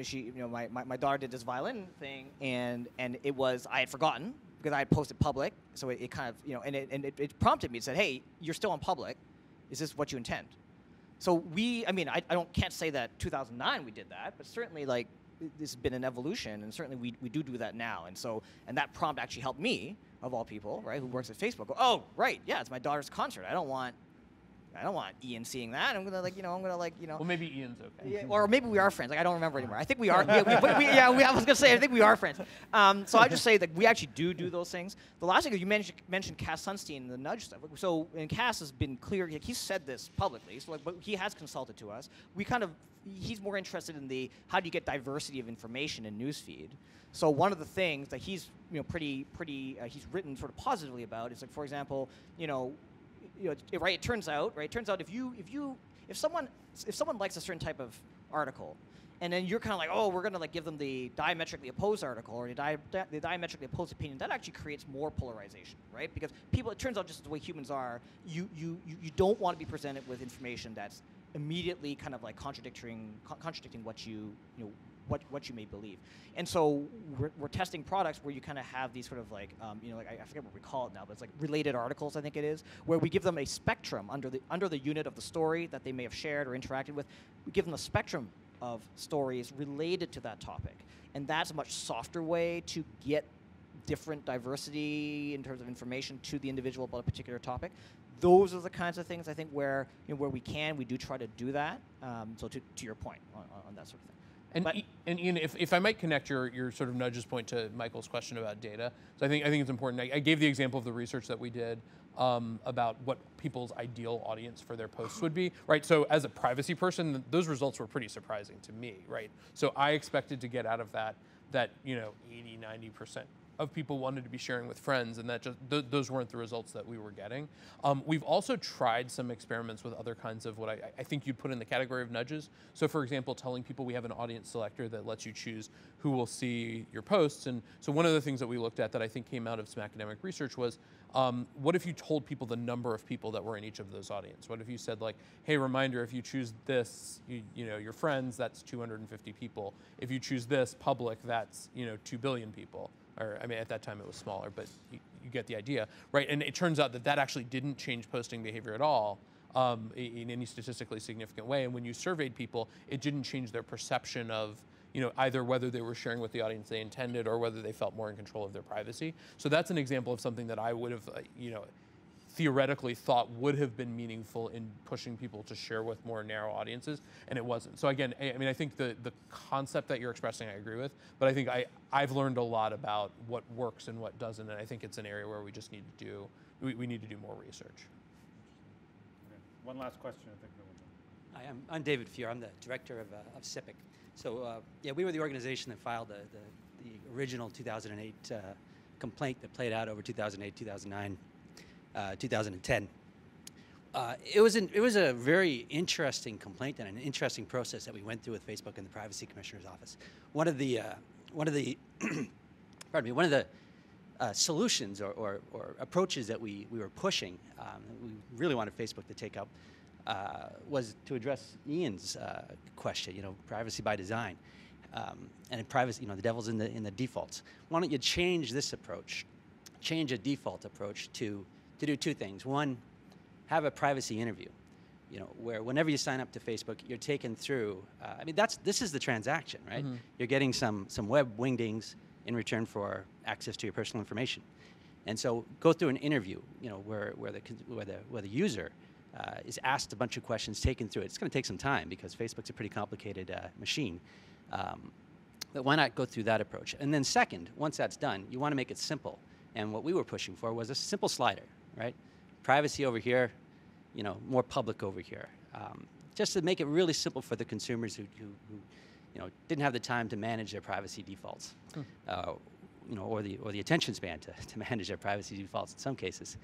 Speaker 2: She, my daughter did this violin thing, and it was, I had forgotten because I had posted public, so it kind of, and it prompted me. It said, hey, you're still on public. Is this what you intend? So I can't say that 2009 we did that, but certainly like this has been an evolution, and certainly we do that now. And that prompt actually helped me, of all people, right, who works at Facebook, go, oh, right, yeah, it's my daughter's concert. I don't want Ian seeing that. I'm gonna
Speaker 4: Well, maybe Ian's okay.
Speaker 2: Yeah, or maybe we are friends. Like I don't remember anymore. I think we are. I was gonna say I think we are friends. So I just say that we actually do those things. The last thing is you mentioned Cass Sunstein and the nudge stuff. So and Cass has been clear. He's said this publicly. So but he has consulted to us. He's more interested in the how do you get diversity of information in newsfeed. So one of the things that he's pretty he's written sort of positively about is like, for example, it turns out if someone likes a certain type of article, and then you're kind of like, oh, we're gonna like give them the diametrically opposed article or the diametrically opposed opinion, that actually creates more polarization, right? Because people, it turns out just the way humans are, you don't want to be presented with information that's immediately kind of like contradicting what you may believe. And so we're testing products where you kind of have these sort of like, like I forget what we call it now, but it's like related articles, I think it is, where we give them a spectrum under the unit of the story that they may have shared or interacted with. We give them a spectrum of stories related to that topic. And that's a much softer way to get different diversity in terms of information to the individual about a particular topic. Those are the kinds of things I think where we do try to do that. So to your point on that sort of thing.
Speaker 4: And Ian, if I might connect your sort of nudges point to Michael's question about data, so I think it's important. I gave the example of the research that we did about what people's ideal audience for their posts would be, right? So as a privacy person, those results were pretty surprising to me, right? So I expected to get out of that 80-90% of people wanted to be sharing with friends, and that just those weren't the results that we were getting. We've also tried some experiments with other kinds of what I think you'd put in the category of nudges. So for example, telling people we have an audience selector that lets you choose who will see your posts. And so one of the things that we looked at that I think came out of some academic research was, what if you told people the number of people that were in each of those audience? What if you said like, hey, reminder, if you choose this, your friends, that's 250 people. If you choose this, public, that's 2 billion people. Or, I mean, at that time it was smaller, but you get the idea, right? And it turns out that actually didn't change posting behavior at all in any statistically significant way. And when you surveyed people, it didn't change their perception of, either whether they were sharing with the audience they intended or whether they felt more in control of their privacy. So that's an example of something that I would have, theoretically thought would have been meaningful in pushing people to share with more narrow audiences, and it wasn't. So again, I mean, I think the concept that you're expressing I agree with, but I think I've learned a lot about what works and what doesn't, and I think it's an area where we just need to do, we need to do more research.
Speaker 3: Okay. One last question, I think.
Speaker 10: Hi, I'm David Fior. I'm the director of CIPIC. So we were the organization that filed the original 2008 complaint that played out over 2008, 2009. 2010. It was a very interesting complaint and an interesting process that we went through with Facebook and the Privacy Commissioner's Office. One of the pardon me, one of the solutions or approaches that we were pushing, we really wanted Facebook to take up, was to address Ian's question, privacy by design. And in privacy, the devil's in the defaults. Why don't you change this approach, change a default approach to do two things. One, have a privacy interview, where whenever you sign up to Facebook, you're taken through, this is the transaction, right? Mm-hmm. You're getting some web wingdings in return for access to your personal information. And so go through an interview, where the user is asked a bunch of questions, taken through it. It's going to take some time because Facebook's a pretty complicated machine. But why not go through that approach? And then second, once that's done, you want to make it simple. And what we were pushing for was a simple slider, right? Privacy over here, more public over here. Just to make it really simple for the consumers who didn't have the time to manage their privacy defaults, or the attention span to manage their privacy defaults in some cases.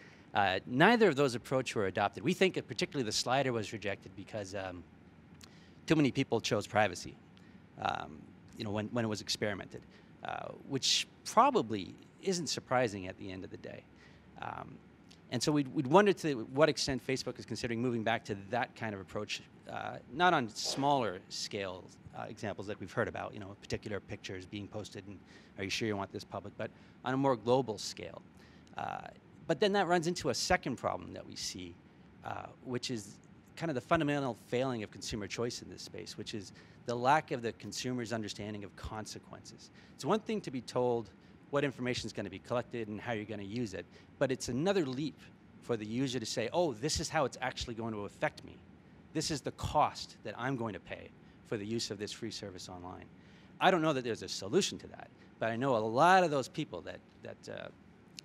Speaker 10: Neither of those approaches were adopted. We think particularly the slider was rejected because too many people chose privacy. When it was experimented, which probably isn't surprising at the end of the day. And so we'd wonder to what extent Facebook is considering moving back to that kind of approach, not on smaller scale examples that we've heard about, particular pictures being posted and are you sure you want this public, but on a more global scale. But then that runs into a second problem that we see, which is kind of the fundamental failing of consumer choice in this space, which is the lack of the consumer's understanding of consequences. It's one thing to be told what information is going to be collected and how you're going to use it, but it's another leap for the user to say, oh, this is how it's actually going to affect me. This is the cost that I'm going to pay for the use of this free service online. I don't know that there's a solution to that, but I know a lot of those people that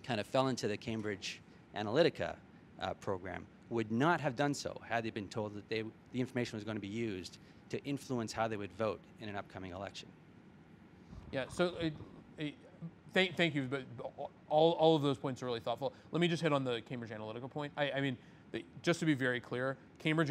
Speaker 10: kind of fell into the Cambridge Analytica program would not have done so had they been told that the information was going to be used to influence how they would vote in an upcoming election.
Speaker 4: Yeah, so thank you, but all of those points are really thoughtful. Let me just hit on the Cambridge Analytica point. Just to be very clear, what Cambridge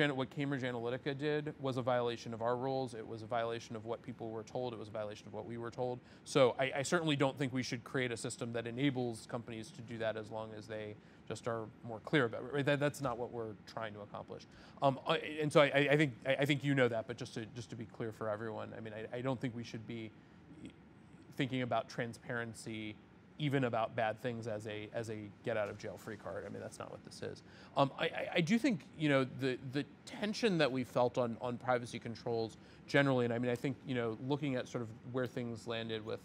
Speaker 4: Analytica did was a violation of our rules. It was a violation of what people were told. It was a violation of what we were told. So I certainly don't think we should create a system that enables companies to do that as long as they just are more clear about it. Right? That's not what we're trying to accomplish. And so I think you know that, but just to be clear for everyone, I don't think we should be thinking about transparency even about bad things as a get out of jail free card. That's not what this is. I do think the tension that we felt on privacy controls generally, and I think looking at sort of where things landed with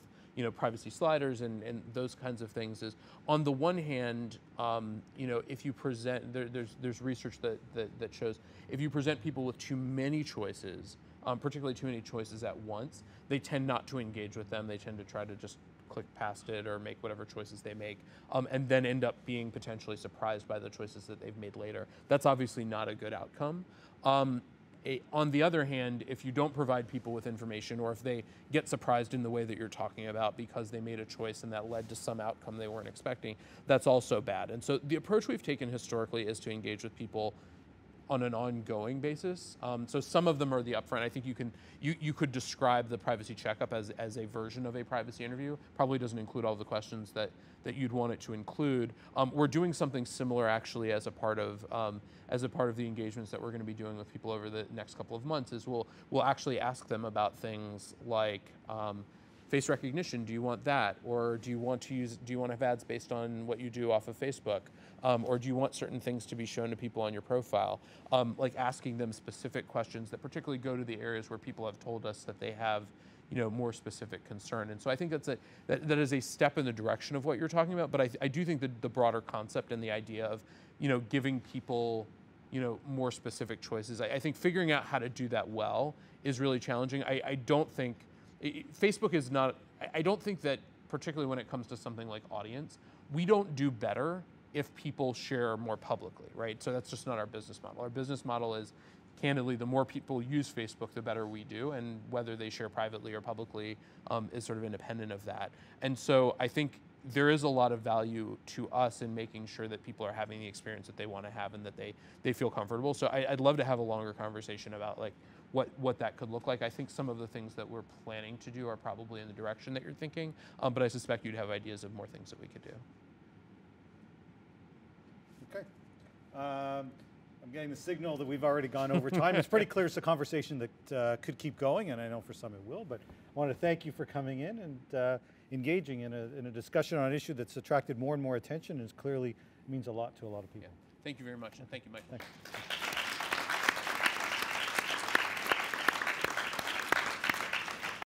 Speaker 4: privacy sliders and those kinds of things is, on the one hand, if you present, there's research that shows if you present people with too many choices, particularly too many choices at once, they tend not to engage with them. They tend to try to just click past it or make whatever choices they make, and then end up being potentially surprised by the choices that they've made later. That's obviously not a good outcome. On the other hand, if you don't provide people with information, or if they get surprised in the way that you're talking about because they made a choice and that led to some outcome they weren't expecting, that's also bad. And so the approach we've taken historically is to engage with people on an ongoing basis. So some of them are the upfront. I think you could describe the privacy checkup as a version of a privacy interview. Probably doesn't include all the questions that you'd want it to include. We're doing something similar actually as a part of the engagements that we're going to be doing with people over the next couple of months. Is we'll actually ask them about things like face recognition. Do you want that, or do you want to have ads based on what you do off of Facebook? Or do you want certain things to be shown to people on your profile? Like asking them specific questions that particularly go to the areas where people have told us that they have, more specific concern. And so I think that is a step in the direction of what you're talking about. But I do think that the broader concept and the idea of, giving people, more specific choices, I think figuring out how to do that well is really challenging. I don't think Facebook is not. I don't think that, particularly when it comes to something like audience, we don't do better if people share more publicly, right? So that's just not our business model. Our business model is, candidly, the more people use Facebook, the better we do, and whether they share privately or publicly is sort of independent of that. And so I think there is a lot of value to us in making sure that people are having the experience that they want to have and that they feel comfortable. So I'd love to have a longer conversation about, like, what that could look like. I think some of the things that we're planning to do are probably in the direction that you're thinking, but I suspect you'd have ideas of more things that we could do.
Speaker 3: Okay. I'm getting the signal that we've already gone over time. It's pretty clear it's a conversation that could keep going, and I know for some it will, but I want to thank you for coming in and engaging in a discussion on an issue that's attracted more and more attention and clearly means a lot to a lot of people.
Speaker 4: Yeah. Thank you very much, and thank you, Michael.
Speaker 3: Thanks.